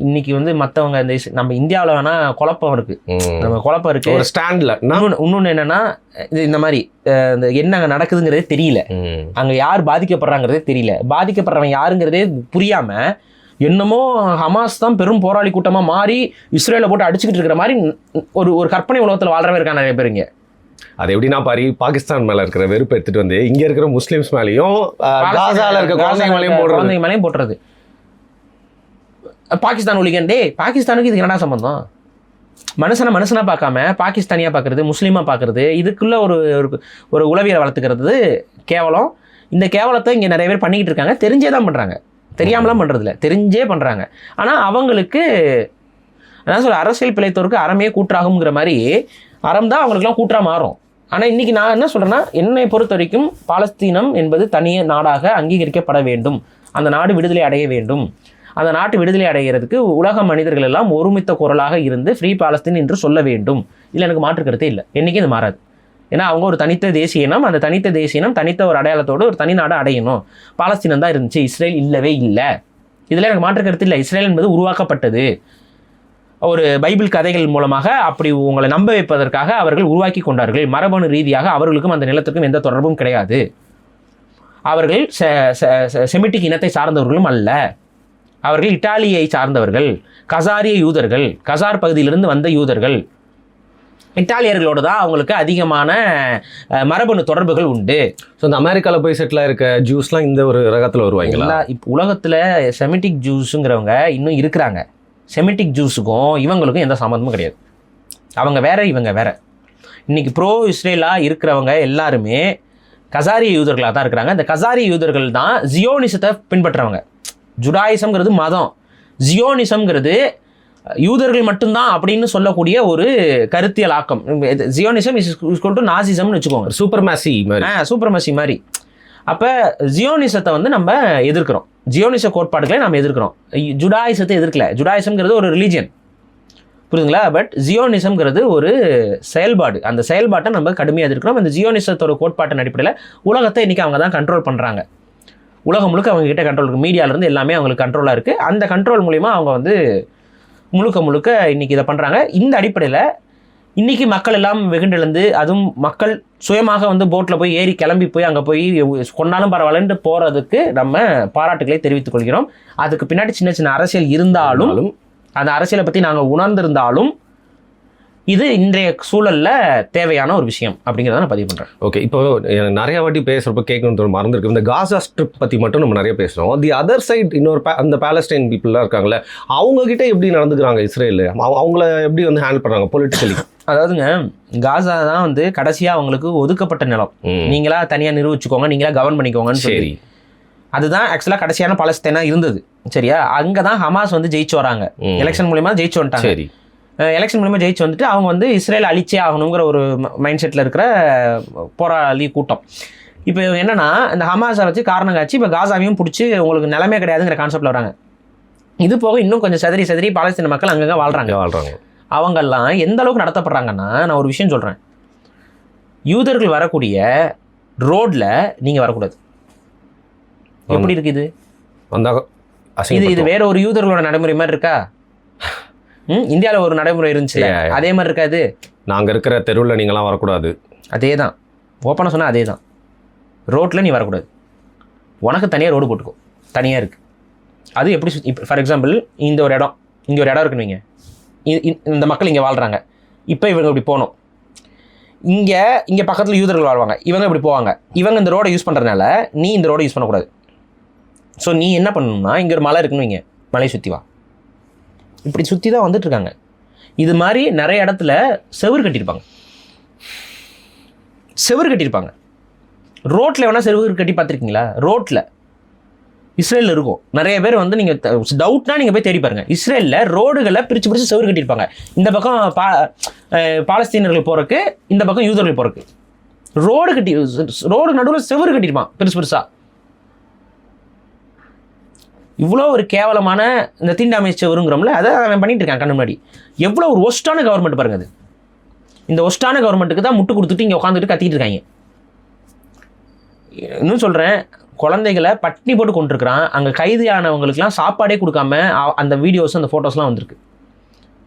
இன்றைக்கி வந்து மற்றவங்க இந்த நம்ம இந்தியாவில் வேணால் குழப்பம் இருக்குது, ஒரு ஸ்டாண்டில். இன்னொன்று என்னென்னா, இந்த மாதிரி இந்த என்ன அங்கே நடக்குதுங்கிறதே தெரியல, அங்கே யார் பாதிக்கப்படுறாங்கிறதே தெரியல, பாதிக்கப்படுறவன் யாருங்கிறதே புரியாமல் என்னமோ ஹமாஸ் தான் பெரும் போராளி கூட்டமாக மாறி இஸ்ரேலை போட்டு அடிச்சுக்கிட்டு இருக்கிற மாதிரி ஒரு கற்பனை உலகத்தில் வாழ்றவே இருக்காங்க நிறைய பேருங்க. அது எப்படின்னா பாரி, பாகிஸ்தான் மேலே இருக்கிற வெறுப்பு எடுத்துகிட்டு வந்து இங்கே இருக்கிற முஸ்லீம்ஸ் மேலேயும் காசாவில் இருக்க குழந்தைங்க மேலேயும் போட்டுறது. பாகிஸ்தான் ஒழிகன் பாகிஸ்தானுக்கு இதுக்கு என்னடா சம்பந்தம்? மனுஷனாக பார்க்காம பாகிஸ்தானியாக பார்க்குறது, முஸ்லீமாக பார்க்குறது, இதுக்குள்ளே ஒரு உளவியலை வளர்த்துக்கிறது கேவலம். இந்த கேவலத்தை இங்கே நிறைய பேர் பண்ணிக்கிட்டு இருக்காங்க. தெரிஞ்சே தான் பண்ணுறாங்க, தெரியாமலாம் பண்ணுறதில்ல, தெரிஞ்சே பண்ணுறாங்க. ஆனால் அவங்களுக்கு அதான் சொல்ல, அரசியல் பிழைத்தோருக்கு அறமே கூற்றாகுங்கிற மாதிரி அறம் தான் அவங்களுக்குலாம் கூற்றாக மாறும். ஆனால் இன்றைக்கி நான் என்ன சொல்கிறேன்னா, என்னை பொறுத்த வரைக்கும் பாலஸ்தீனம் என்பது தனிய நாடாக அங்கீகரிக்கப்பட வேண்டும். அந்த நாடு விடுதலை அடைய வேண்டும். அந்த நாட்டு விடுதலை அடைகிறதுக்கு உலக மனிதர்கள் எல்லாம் ஒருமித்த குரலாக இருந்து ஃப்ரீ பாலஸ்தீன் என்று சொல்ல வேண்டும். இல்லை, எனக்கு மாற்று கருத்தே இல்லை. என்றைக்கும் இது மாறாது. ஏன்னா அவங்க ஒரு தனித்த தேசிய இனம், அந்த தனித்த தேசிய இனம் தனித்த ஒரு அடையாளத்தோடு ஒரு தனி நாடு அடையணும். பாலஸ்தீனம் தான் இருந்துச்சு, இஸ்ரேல் இல்லவே இல்லை. இதில் எனக்கு மாற்று கருத்து இல்லை. இஸ்ரேல் என்பது உருவாக்கப்பட்டது. ஒரு பைபிள் கதைகள் மூலமாக அப்படி உங்களை நம்ப வைப்பதற்காக அவர்கள் உருவாக்கி கொண்டார்கள். மரபணு ரீதியாக அவர்களுக்கும் அந்த நிலத்துக்கும் எந்த தொடர்பும் கிடையாது. அவர்கள் செமிட்டிக் இனத்தை சார்ந்தவர்களும் அல்ல. அவர்கள் இட்டாலியை சார்ந்தவர்கள், கசாரிய யூதர்கள், கசார் பகுதியிலிருந்து வந்த யூதர்கள். இட்டாலியர்களோடு தான் அவங்களுக்கு அதிகமான மரபணு தொடர்புகள் உண்டு. ஸோ இந்த அமெரிக்காவில் போய் செட்டில் இருக்க ஜூஸ்லாம் இந்த ஒரு ரகத்தில் வருவாங்களா? இப்போ உலகத்தில் செமிட்டிக் ஜூஸுங்கிறவங்க இன்னும் இருக்கிறாங்க. செமிட்டிக் ஜூஸுக்கும் இவங்களுக்கும் எந்த சம்மந்தமும் கிடையாது. அவங்க வேற, இவங்க வேற. இன்னைக்கு ப்ரோ இஸ்ரேலாக இருக்கிறவங்க எல்லாருமே கசாரிய யூதர்களாக தான் இருக்கிறாங்க. இந்த கசாரிய யூதர்கள் தான் ஜியோனிசத்தை பின்பற்றுறவங்க. ஜுடாயிசம்ங்கிறது மதம், ஜியோனிசம்ங்கிறது யூதர்கள் மட்டும்தான் அப்படின்னு சொல்லக்கூடிய ஒரு கருத்தியல் ஆக்கம். ஜியோனிசம் இஸ் ஈக்குவல் டு நாசிசம்னு வச்சுக்கோங்க. சூப்பர்மேசி மாதிரி. சூப்பர்மேசி மாதிரி. அப்போ ஜியோனிசத்தை வந்து நம்ம எதிர்க்கிறோம், ஜியோனிச கோட்பாடுகளை நம்ம எதிர்க்கிறோம். ஜுடாயிசத்தை எதிர்க்கல. ஜுடாயிசம்ங்கிறது ஒரு ரிலீஜியன், புரியுதுங்களா? பட் ஜியோனிசம்ங்கிறது ஒரு செயல்பாடு. அந்த செயல்பாட்டை நம்ம கடுமையாக எதிர்க்கிறோம். அந்த ஜியோனிசத்தோட கோட்பாட்டின் அடிப்படையில் உலகத்தை இன்றைக்கி அவங்க தான் கண்ட்ரோல் பண்ணுறாங்க. உலகம் முழுக்க அவங்க கிட்ட கண்ட்ரோல் இருக்குது. மீடியாவிலேருந்து எல்லாமே அவங்களுக்கு கண்ட்ரோலாக இருக்குது. அந்த கண்ட்ரோல் மூலிமா அவங்க வந்து முழுக்க இன்றைக்கி இதை பண்ணுறாங்க. இந்த அடிப்படையில் இன்றைக்கி மக்கள் எல்லாம் வெகுண்டெழுந்து, அதுவும் மக்கள் சுயமாக வந்து போட்டில் போய் ஏறி கிளம்பி போய் அங்கே போய் கொண்டாலும் பரவாயில்லன்ட்டு போகிறதுக்கு நம்ம பாராட்டுகளை தெரிவித்துக் கொள்கிறோம். அதுக்கு பின்னாடி சின்ன சின்ன அரசியல் இருந்தாலும், அந்த அரசியலை பற்றி நாங்கள் உணர்ந்திருந்தாலும், இது இன்றைய சூழலில் தேவையான ஒரு விஷயம் அப்படிங்கிறத நான் பதிவு பண்ணுறேன். ஓகே, இப்போ நிறைய வாட்டி பேசுகிறப்ப கேட்கணும்னு மறந்துருக்கு. இந்த காசா ஸ்ட்ரிப் பற்றி மட்டும் நம்ம நிறைய பேசுகிறோம். தி அதர் சைட் இன்னொரு அந்த பாலஸ்டைன் பீப்புளாக இருக்காங்களே, அவங்கக்கிட்ட எப்படி நடந்துக்கிறாங்க இஸ்ரேல்? அவங்கள எப்படி வந்து ஹேண்டில் பண்ணுறாங்க பொலிட்டிக்கலி? அதாவதுங்க, காசா தான் வந்து கடைசியாக அவங்களுக்கு ஒதுக்கப்பட்ட நிலம். நீங்களா தனியாக நிரூபிச்சுக்கோங்க, நீங்களா கவர்ன் பண்ணிக்கோங்கன்னு சொல்லி, அதுதான் ஆக்சுவலாக கடைசியான பாலஸ்தீனாக இருந்தது. சரியா? அங்கே தான் ஹமாஸ் வந்து ஜெயிச்சு வராங்க. எலெக்ஷன் மூலிமா ஜெயிச்சு வந்துட்டாங்க. சரி, எலெக்ஷன் மூலிமா ஜெயிச்சு வந்துட்டு அவங்க வந்து இஸ்ரேல் அழிச்சே ஆகணுங்கிற ஒரு மைண்ட் செட்டில் இருக்கிற போராளி கூட்டம். இப்போ என்னன்னா, இந்த ஹமாஸை வச்சு காரணம் காட்சி இப்போ காசாவையும் பிடிச்சி உங்களுக்கு நிலமே கிடையாதுங்கிற கான்செப்டில் வராங்க. இது போக இன்னும் கொஞ்சம் சதறி பாலஸ்தீன மக்கள் அங்கங்கே வாழ்கிறாங்க. அவங்கெல்லாம் எந்த அளவுக்கு நடத்தப்படுறாங்கன்னா, நான் ஒரு விஷயம் சொல்கிறேன். யூதர்கள் வரக்கூடிய ரோட்டில் நீங்கள் வரக்கூடாது. எப்படி இருக்குது இது? வேற ஒரு யூதர்களோட நடைமுறை மாதிரி இருக்கா? இந்தியாவில் ஒரு நடைமுறை இருந்துச்சு, அதே மாதிரி இருக்காது. நாங்கள் இருக்கிற தெருவில் நீங்களாம் வரக்கூடாது. அதே தான், ஓப்பனாக சொன்னால் அதே தான். ரோட்டில் நீ வரக்கூடாது, உனக்கு தனியாக ரோடு போட்டுக்கோ, தனியாக இருக்குது. அது எப்படி? இப்போ ஃபார் எக்ஸாம்பிள், இங்கே ஒரு இடம் இருக்குன்னு வைங்க. இந்த மக்கள் இங்கே வாழ்கிறாங்க. இப்போ இவங்க இப்படி போகணும். இங்கே பக்கத்தில் யூதர்கள் வாழ்வாங்க, இவங்க இப்படி போவாங்க. இவங்க இந்த ரோடை யூஸ் பண்ணுறதுனால நீ இந்த ரோடை யூஸ் பண்ணக்கூடாது. ஸோ நீ என்ன பண்ணணும்னா, இங்கே ஒரு மலை இருக்குன்னு வைங்க, மலையை சுற்றி வா. இப்படி சுற்றி தான் வந்துட்டுருக்காங்க. இது மாதிரி நிறைய இடத்துல செவுறு கட்டியிருப்பாங்க. ரோட்டில் வேணால் செவுறு கட்டி பார்த்துருக்கீங்களா? ரோட்டில் இஸ்ரேலில் இருக்கும். நிறைய பேர் வந்து நீங்கள் டவுட்னா நீங்கள் போய் தேடி பாருங்கள். இஸ்ரேலில் ரோடுகளை பிரித்து செவுறு கட்டியிருப்பாங்க. இந்த பக்கம் பாலஸ்தீனர்கள் போகிறக்கு, இந்த பக்கம் யூதர்கள் போகிறக்கு. ரோடு நடுவில் செவுறு கட்டியிருப்பான் பெருசாக. இவ்வளோ ஒரு கேவலமான இந்த தீண்டாமை செவருங்கிறோம்ல, அதை அவன் பண்ணிட்டு இருக்கான் கண்ணு முன்னாடி. எவ்வளோ ஒரு ஒஸ்டான கவர்மெண்ட் பாருங்க அது. இந்த ஒஸ்டான கவர்மெண்ட்டுக்கு தான் முட்டு கொடுத்துட்டு இங்கே உட்காந்துட்டு கத்திட்டு இருக்காங்க. இன்னும் சொல்கிறேன், குழந்தைகளை பட்டினி போட்டு கொண்டிருக்கிறான். அங்கே கைதியானவங்களுக்குலாம் சாப்பாடே கொடுக்காம அந்த வீடியோஸ், அந்த ஃபோட்டோஸ்லாம் வந்திருக்கு.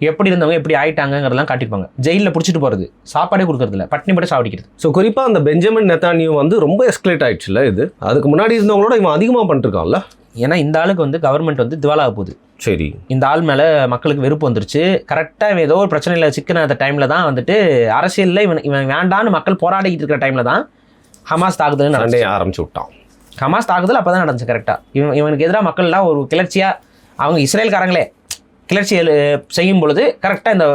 எப்படி இருந்தவங்க எப்படி ஆயிட்டாங்கிறதெல்லாம் காட்டியிருப்பாங்க. ஜெயிலில் பிடிச்சிட்டு போகிறது, சாப்பாடே கொடுக்கறதில்ல, பட்டினி போட்டு சாப்பிடிக்கிறது. ஸோ குறிப்பாக அந்த பெஞ்சமின் நெத்தானியூ வந்து ரொம்ப எஸ்கலேட் ஆயிடுச்சுல்ல இது. அதுக்கு முன்னாடி இருந்தவங்களோட இவன் அதிகமாக பண்ணிருக்கான்ல. ஏன்னா இந்த ஆளுக்கு வந்து கவர்மெண்ட் வந்து திவாலாக போகுது. சரி, இந்த ஆள் மேலே மக்களுக்கு வெறுப்பு வந்துருச்சு. கரெக்டாக ஏதோ ஒரு பிரச்சனையில் சிக்கின அந்த டைமில் தான் வந்துட்டு அரசியலில் இவன் வேண்டான்னு மக்கள் போராடிக்கிட்டு இருக்கிற டைமில் தான் ஹமாஸ் தாக்குதல் ஆரம்பிச்சு விட்டான். ஹமாஸ் தாக்குதல் அப்போ தான் நடந்துச்சு. கரெக்டாக இவனுக்கு எதிராக மக்கள்லாம் ஒரு கிளர்ச்சியாக, அவங்க இஸ்ரேல்காரங்களே கிளர்ச்சி செய்யும் பொழுது கரெக்டாக இந்த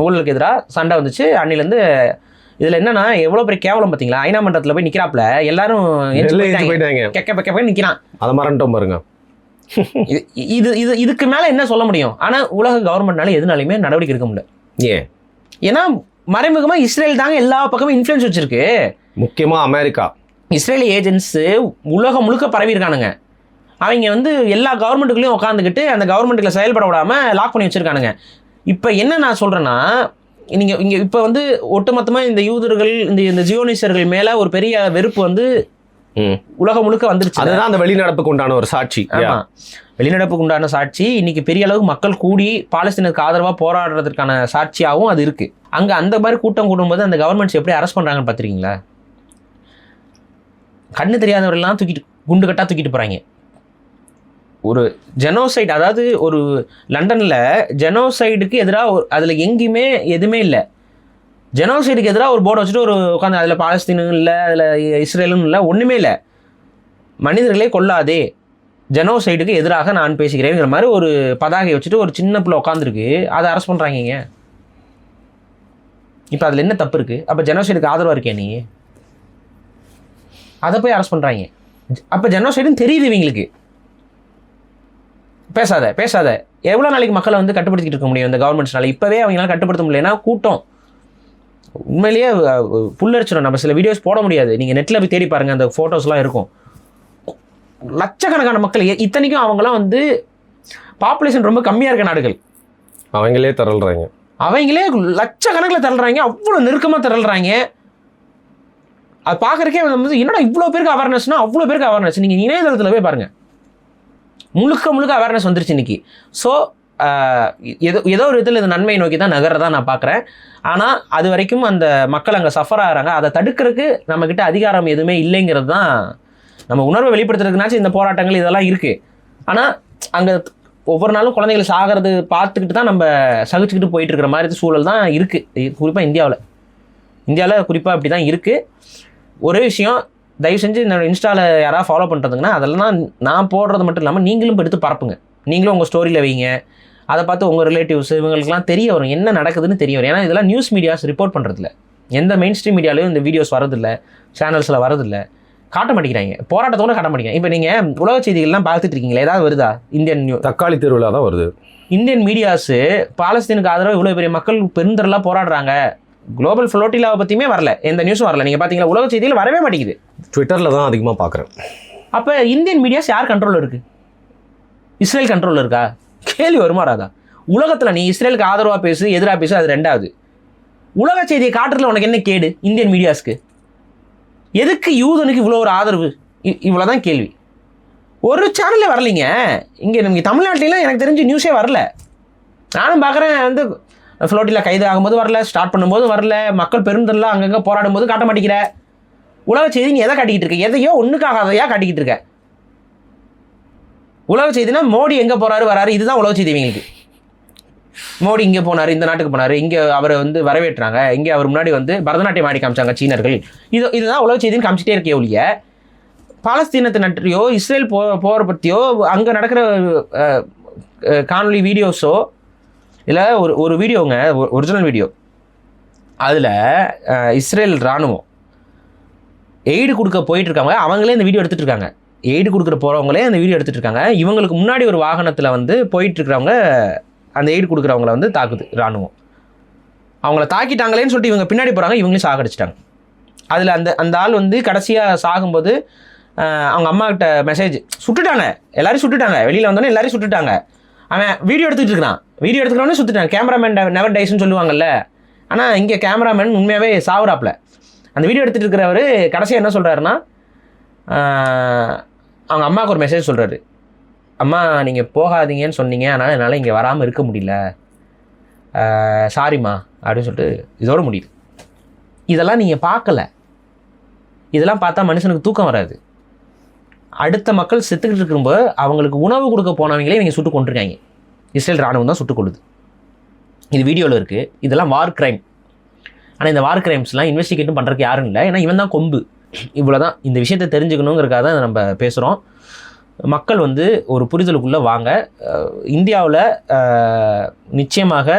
ஊழலுக்கு எதிராக சண்டை வந்துச்சு. அன்னிலேருந்து இதில் என்னன்னா, எவ்வளோ பெரிய கேவலம் பார்த்தீங்களா? ஐநா மன்றத்தில் போய் நிற்கிறாப்புல, எல்லாரும் நிற்கிறான். அதை மறந்துட்டோம் பாருங்க. இதுக்கு மேலே என்ன சொல்ல முடியும்? ஆனால் உலக கவர்மெண்ட்னால எதுனாலுமே நடவடிக்கை எடுக்க முடியல. ஏன்னா மறைமுகமாக இஸ்ரேல் தாங்க எல்லா பக்கமும் இன்ஃப்ளூயன்ஸ் வச்சிருக்கு. முக்கியமாக அமெரிக்கா, இஸ்ரேலி ஏஜென்ட்ஸு உலகம் முழுக்க பரவி இருக்கானுங்க. அவங்க வந்து எல்லா கவர்மெண்ட்டுக்குள்ளேயும் உட்காந்துக்கிட்டு அந்த கவர்மெண்ட்டுக்குள்ள செயல்பட விடாமல் லாக் பண்ணி வச்சுருக்கானுங்க. இப்போ என்ன நான் சொல்கிறேன்னா, நீங்கள் இப்போ வந்து ஒட்டுமொத்தமாக இந்த யூதர்கள், இந்த ஜியோனிசர்கள் மேலே ஒரு பெரிய வெறுப்பு வந்து உலகம் முழுக்க வந்துருச்சு. அதுதான் அந்த வெளிநடப்புக்கு உண்டான ஒரு சாட்சி. ஆமா, வெளிநடப்புக்கு உண்டான சாட்சி. இன்னைக்கு பெரிய அளவுக்கு மக்கள் கூடி பாலஸ்தீனுக்கு ஆதரவா போராடுறதுக்கான சாட்சியாகவும் அது இருக்கு. அங்க அந்த மாதிரி கூட்டம் கூடும்போது அந்த கவர்மெண்ட்ஸ் எப்படி அரெஸ்ட் பண்றாங்கன்னு பாத்திருக்கீங்களா? கண்ணு தெரியாதவரெல்லாம் தூக்கிட்டு குண்டு கட்டா தூக்கிட்டு போறாங்க. ஒரு ஜெனோசைட், அதாவது ஒரு லண்டன்ல ஜெனோசைடுக்கு எதிராக அதுல எங்கேயுமே எதுவுமே இல்லை. ஜெனோசைடுக்கு எதிராக ஒரு போர்டை வச்சுட்டு ஒரு உட்காந்து அதில் பாலஸ்தீனும் இல்லை, அதில் இஸ்ரேலும் இல்லை, ஒன்றுமே இல்லை. மனிதர்களே கொல்லாதே, ஜெனோசைடுக்கு எதிராக நான் பேசுகிறேங்கிற மாதிரி ஒரு பதாகை வச்சுட்டு ஒரு சின்ன பிள்ளை உட்காந்துருக்கு. அதை அரெஸ்ட் பண்ணுறாங்க. இப்போ அதில் என்ன தப்பு இருக்குது? அப்போ ஜெனோசைடுக்கு ஆதரவாக இருக்கே நீ, அதை போய் அரெஸ்ட் பண்ணுறாங்க. அப்போ ஜெனோசைடுன்னு தெரியுது இவங்களுக்கு. பேசாத எவ்வளோ நாளைக்கு மக்களை வந்து கட்டுப்படுத்திட்டு இருக்க முடியும் இந்த கவர்மெண்ட்ஸ்னால? இப்போவே அவங்களால கட்டுப்படுத்த முடியலன்னா கூட்டம் உண்மையிலேயே புல்லரிச்சிடும். நம்ம சில வீடியோஸ் போட முடியாது, நீங்கள் நெட்டில் போய் தேடி பாருங்கள், அந்த ஃபோட்டோஸ்லாம் இருக்கும். லட்சக்கணக்கான மக்கள், இத்தனைக்கும் அவங்களாம் வந்து பாப்புலேஷன் ரொம்ப கம்மியாக இருக்க நாடுகள், அவங்களே லட்சக்கணக்கில் தள்ளுறாங்க, அவ்வளோ நெருக்கமாக தள்ளுறாங்க. அது பார்க்குறக்கே வந்து என்னடா இவ்வளோ பேருக்கு அவேர்னஸ்னா அவ்வளோ பேருக்கு அவேர்னஸ். நீங்கள் இணையதளத்தில் போய் பாருங்கள், முழுக்க அவேர்னஸ் வந்துருச்சு இன்னைக்கு. ஸோ ஏதோ ஒரு விதத்தில் இது நன்மையை நோக்கி தான் நகர்றதா நான் பார்க்குறேன். ஆனால் அது வரைக்கும் அந்த மக்கள் அங்கே சஃபர் ஆகிறாங்க. அதை தடுக்கிறதுக்கு நம்மக்கிட்ட அதிகாரம் எதுவுமே இல்லைங்கிறது தான். நம்ம உணர்வை வெளிப்படுத்துறதுக்குனாச்சும் இந்த போராட்டங்கள் இதெல்லாம் இருக்குது. ஆனால் அங்கே ஒவ்வொரு நாளும் குழந்தைகள் சாகிறது பார்த்துக்கிட்டு தான் நம்ம சகிச்சுக்கிட்டு போயிட்டு இருக்கிற மாதிரி சூழல் தான் இருக்குது. குறிப்பாக இந்தியாவில் குறிப்பாக அப்படி தான் இருக்குது. ஒரே விஷயம், தயவு செஞ்சு என்னோட இன்ஸ்டாவில் யாராவது ஃபாலோ பண்ணுறதுங்கன்னா அதெல்லாம் நான் போடுறது மட்டும் இல்லாமல் நீங்களும் எடுத்து பரப்புங்க. நீங்களும் உங்கள் ஸ்டோரியில் வைங்க. அதை பார்த்து உங்கள் ரிலேட்டிவ்ஸ் இவங்களுக்குலாம் தெரிய வரும், என்ன நடக்குதுன்னு தெரிய வரும். ஏன்னா இதெல்லாம் நியூஸ் மீடியாஸ் ரிப்போர்ட் பண்ணுறதில்ல, எந்த மெயின் ஸ்ட்ரீம் மீடியாலையும் இந்த வீடியோஸ் வரதில்லை, சேனல்ஸில் வரதில்லை, காட்ட மாட்டேங்கிறாங்க, போராட்டத்தோட காட்ட மாட்டேங்கிறாங்க. இப்போ நீங்கள் உலக செய்திகள்லாம் பார்த்துட்டு இருக்கீங்களா? ஏதாவது வருதா? இந்தியன் தக்காளி திருவிழா தான் வருது. இந்தியன் மீடியாஸு பாலஸ்தீனுக்கு ஆதரவு இவ்வளோ பெரிய மக்கள் பெருந்தரெல்லாம் போராடுறாங்க, குளோபல் ஃப்ளோட்டிலாவை பற்றியுமே வரல, எந்த நியூஸும் வரல. நீங்கள் பார்த்தீங்களா? உலக செய்திகள் வரவே மாட்டேங்குது. ட்விட்டரில் தான் அதிகமாக பார்க்குறேன். அப்போ இந்தியன் மீடியாஸ் யார் கண்ட்ரோலில் இருக்குது? இஸ்ரேல் கண்ட்ரோலில் இருக்கா? கேள்வி வருமாறாதா? உலகத்தில் நீ இஸ்ரேலுக்கு ஆதரவாக பேசு, எதிராக பேசு, அது ரெண்டாவது. உலக செய்தியை காட்டுறதுல உனக்கு என்ன கேடு? இந்தியன் மீடியாஸ்க்கு எதுக்கு யூதனுக்கு இவ்வளோ ஒரு ஆதரவு? இவ்வளோதான் கேள்வி. ஒரு சேனல்ல வரலைங்க. இங்கே நமக்கு தமிழ்நாட்டிலாம் எனக்கு தெரிஞ்சு நியூஸே வரல. நானும் பார்க்குறேன், வந்து ஃப்ளோட்டில் கைது ஆகும்போது வரல, ஸ்டார்ட் பண்ணும்போது வரல, மக்கள் பெருந்தெல்லாம் அங்கங்கே போராடும் போது காட்ட மாட்டேங்கிற. உலக செய்தி நீ எதை காட்டிக்கிட்டு இருக்க? எதையோ ஒன்றுக்காகாதையா காட்டிக்கிட்டு இருக்க. உலக செய்தினா மோடி எங்கே போகிறாரு வராரு, இதுதான் உலக செய்தி இவங்களுக்கு. மோடி இங்கே போனார், இந்த நாட்டுக்கு போனார், இங்கே அவரை வந்து வரவேற்றாங்க, இங்கே அவர் முன்னாடி வந்து பரதநாட்டியம் ஆடி காமிச்சாங்க சீனர்கள், இதுதான் உலக செய்தின்னு காமிச்சிட்டே இருக்கே ஒழிய பாலஸ்தீனத்தை நற்றியோ இஸ்ரேல் போகிற பற்றியோ அங்கே நடக்கிற காணொலி வீடியோஸோ இல்லை. ஒரு வீடியோங்க, ஒரிஜினல் வீடியோ, அதில் இஸ்ரேல் இராணுவம் எய்டு கொடுக்க போயிட்டுருக்காங்க, அவங்களே இந்த வீடியோ எடுத்துகிட்டு இருக்காங்க. எய்டு கொடுக்குற போகிறவங்களே அந்த வீடியோ எடுத்துகிட்டு இருக்காங்க. இவங்களுக்கு முன்னாடி ஒரு வாகனத்தில் வந்து போயிட்டுருக்கிறவங்க அந்த எய்டு கொடுக்குறவங்கள வந்து தாக்குது இராணுவம். அவங்கள தாக்கிட்டாங்களேன்னு சொல்லிட்டு இவங்க பின்னாடி போகிறாங்க, இவங்களையும் சாகடிச்சிட்டாங்க. அதில் அந்த ஆள் வந்து கடைசியாக சாகும்போது அவங்க அம்மா கிட்ட மெசேஜ், சுட்டுட்டாங்க, எல்லாரையும் சுட்டுட்டாங்க, வெளியில் வந்தோடனே எல்லாரையும் சுட்டுட்டாங்க. அவன் வீடியோ எடுத்துகிட்டு இருக்கிறான், வீடியோ எடுத்துக்கிறவனே சுட்டுட்டான். கேமராமேன் நெவர் டைஸ்ன்னு சொல்லுவாங்கல்ல, ஆனால் இங்கே கேமராமேன் உண்மையாகவே சாவுறாப்புல. அந்த வீடியோ எடுத்துகிட்டு இருக்கிறவர் கடைசியாக என்ன சொல்கிறாருன்னா, அவங்க அம்மாவுக்கு ஒரு மெசேஜ் சொல்கிறாரு, அம்மா நீங்கள் போகாதீங்கன்னு சொன்னீங்க, அதனால் என்னால் இங்கே வராமல் இருக்க முடியல, சாரிம்மா அப்படின்னு சொல்லிட்டு இதோட முடியுது. இதெல்லாம் நீங்கள் பார்க்கல, இதெல்லாம் பார்த்தா மனுஷனுக்கு தூக்கம் வராது. அடுத்த மக்கள் செத்துக்கிட்டு இருக்கும்போது அவங்களுக்கு உணவு கொடுக்க போனவங்களே இவங்க சுட்டு கொண்டிருக்காங்க. இஸ்ரேல் ராணுவம் தான் சுட்டுக் கொள்ளுது. இது வீடியோவில் இருக்குது. இதெல்லாம் வார் கிரைம். ஆனால் இந்த வார் கிரைம்ஸ்லாம் இன்வெஸ்டிகேட்டும் பண்ணுறதுக்கு யாரும் இல்லை. ஏன்னா இவன் தான் கொம்பு. இவ்வளோ தான். இந்த விஷயத்தை தெரிஞ்சுக்கணுங்கிறக்காக தான் நம்ம பேசுகிறோம். மக்கள் வந்து ஒரு புரிதலுக்குள்ளே வாங்க. இந்தியாவில் நிச்சயமாக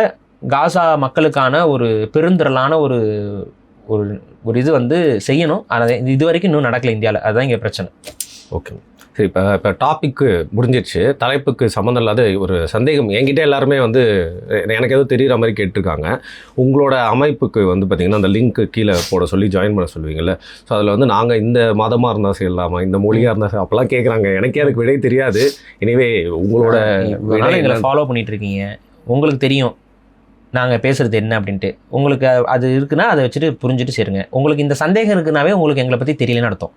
காசா மக்களுக்கான ஒரு பெருந்திரளான ஒரு ஒரு இது வந்து செய்யணும். ஆனால் இது வரைக்கும் இன்னும் நடக்கலை இந்தியாவில். அதுதான் இங்கே பிரச்சனை. ஓகே, சரி. இப்போ டாப்பிக்கு முடிஞ்சிடுச்சு. தலைப்புக்கு சம்மந்தம் இல்லாத ஒரு சந்தேகம் என்கிட்ட எல்லாருமே வந்து எனக்கு எதுவும் தெரிகிற மாதிரி கேட்டிருக்காங்க. உங்களோட அமைப்புக்கு வந்து பார்த்திங்கன்னா அந்த லிங்க்கு கீழே போட சொல்லி ஜாயின் பண்ண சொல்லுவீங்கள்ல, ஸோ அதில் வந்து நாங்கள் இந்த மதமாக இருந்தால் செய்யலாமா, இந்த மொழியாக இருந்தால் அப்போல்லாம் கேட்குறாங்க. எனக்கே அதுக்கு விடை தெரியாது. எனவே உங்களோட எங்களை ஃபாலோ பண்ணிகிட்டு இருக்கீங்க, உங்களுக்கு தெரியும் நாங்கள் பேசுகிறது என்ன அப்படின்ட்டு. உங்களுக்கு அது இருக்குன்னா அதை வச்சுட்டு புரிஞ்சுட்டு சேருங்க. உங்களுக்கு இந்த சந்தேகம் இருக்குனாவே உங்களுக்கு எங்களை பற்றி தெரியலன்னு அர்த்தம்.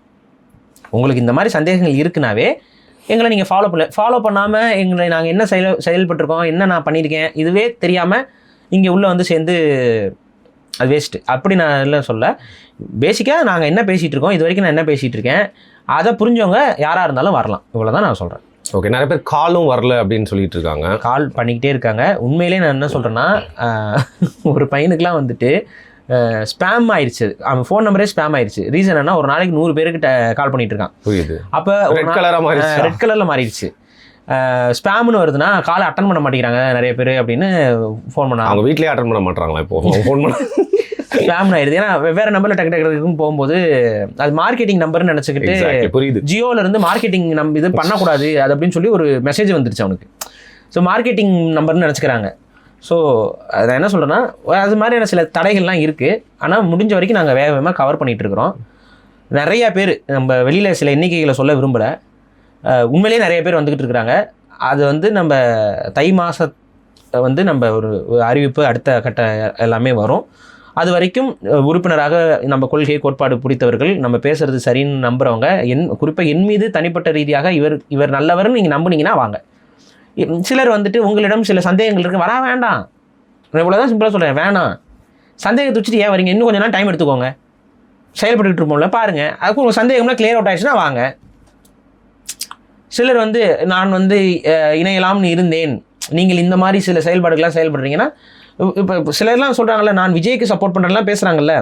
உங்களுக்கு இந்த மாதிரி சந்தேகங்கள் இருக்குனாவே எங்களை நீங்கள் ஃபாலோ பண்ணாமல் எங்களை நாங்கள் என்ன செயல்பட்டிருக்கோம், என்ன நான் பண்ணியிருக்கேன் இதுவே தெரியாமல் இங்கே உள்ளே வந்து சேர்ந்து அது வேஸ்ட்டு. அப்படி நான் இல்லை சொல்ல. பேசிக்காக நாங்கள் என்ன பேசிகிட்டு இருக்கோம், இது வரைக்கும் நான் என்ன பேசிகிட்டு இருக்கேன், அதை புரிஞ்சவங்க யாராக இருந்தாலும் வரலாம். இவ்வளோ தான் நான் சொல்கிறேன். ஓகே, நிறைய பேர் காலும் வரல அப்படின்னு சொல்லிட்டு இருக்காங்க. கால் பண்ணிக்கிட்டே இருக்காங்க. உண்மையிலே நான் என்ன சொல்கிறேன்னா, ஒரு பையனுக்குலாம் வந்துட்டு ஸ்பேம் ஆயிடுச்சு, அவன் ஃபோன் நம்பரே ஸ்பேம் ஆயிடுச்சு. ரீசன் என்ன, ஒரு நாளைக்கு 100 பேருக்கு கால் பண்ணிட்டு இருக்கான். புரியுது. அப்போ ரெட் கலரில் மாறிடுச்சு. ஸ்பேம்னு வருதுன்னா காலை அட்டன் பண்ண மாட்டேங்கிறாங்க நிறைய பேர் அப்படின்னு ஃபோன் பண்ணாங்க. அவங்க வீட்லேயே அட்டன் பண்ண மாட்டாங்களா இப்போ ஃபோன் பண்ண? ஸ்பேம் ஆயிடுது. ஏன்னா வெவ்வேறு நம்பரில் டக்கு போகும்போது அது மார்க்கெட்டிங் நம்பர்னு நினச்சிக்கிட்டு புரியுது. ஜியோவில் இருந்து மார்க்கெட்டிங் இது பண்ணக்கூடாது அது அப்படின்னு சொல்லி ஒரு மெசேஜ் வந்துருச்சு அவனுக்கு. ஸோ மார்க்கெட்டிங் நம்பர்னு நினச்சிக்கிறாங்க. ஸோ அதை என்ன சொல்கிறேன்னா, அது மாதிரியான சில தடைகள்லாம் இருக்குது. ஆனால் முடிஞ்ச வரைக்கும் நாங்கள் வேகமாக கவர் பண்ணிகிட்ருக்குறோம். நிறையா பேர் நம்ம வெளியில் சில எண்ணிக்கைகளை சொல்ல விரும்பலை, உண்மையிலேயே நிறைய பேர் வந்துக்கிட்டு இருக்கிறாங்க. அது வந்து நம்ம தை மாதம் வந்து நம்ம ஒரு அறிவிப்பு அடுத்த கட்ட எல்லாமே வரும். அது வரைக்கும் உறுப்பினராக நம்ம கொள்கை கோட்பாடு பிடித்தவர்கள், நம்ம பேசுகிறது சரின்னு நம்புகிறவங்க, குறிப்பாக என் மீது தனிப்பட்ட ரீதியாக இவர் நல்லவர்னு நீங்கள் நம்புனீங்கன்னா வாங்க. சிலர் வந்துட்டு உங்களிடம் சில சந்தேகங்கள் இருக்குது, வர வேண்டாம். இவ்வளோதான் சிம்பிளாக சொல்கிறேன், வேணாம். சந்தேகத்தை வச்சுட்டு ஏன் வரீங்க, இன்னும் கொஞ்சம் நாள் டைம் எடுத்துக்கோங்க, செயல்பட்டுக்கிட்டு இருப்போம்ல பாருங்கள். அதுக்கு உங்கள் சந்தேகம்லாம் கிளியர் அவுட் ஆகிடுச்சுன்னா வாங்க. சிலர் வந்து நான் வந்து இணையலாம்னு இருந்தேன், நீங்கள் இந்த மாதிரி சில செயல்பாடுகள்லாம் செயல்படுறீங்கன்னா, இப்போ சிலர்லாம் சொல்கிறாங்கல்ல, நான் விஜய்க்கு சப்போர்ட் பண்ணுறேன்லாம் பேசுகிறாங்கல்ல,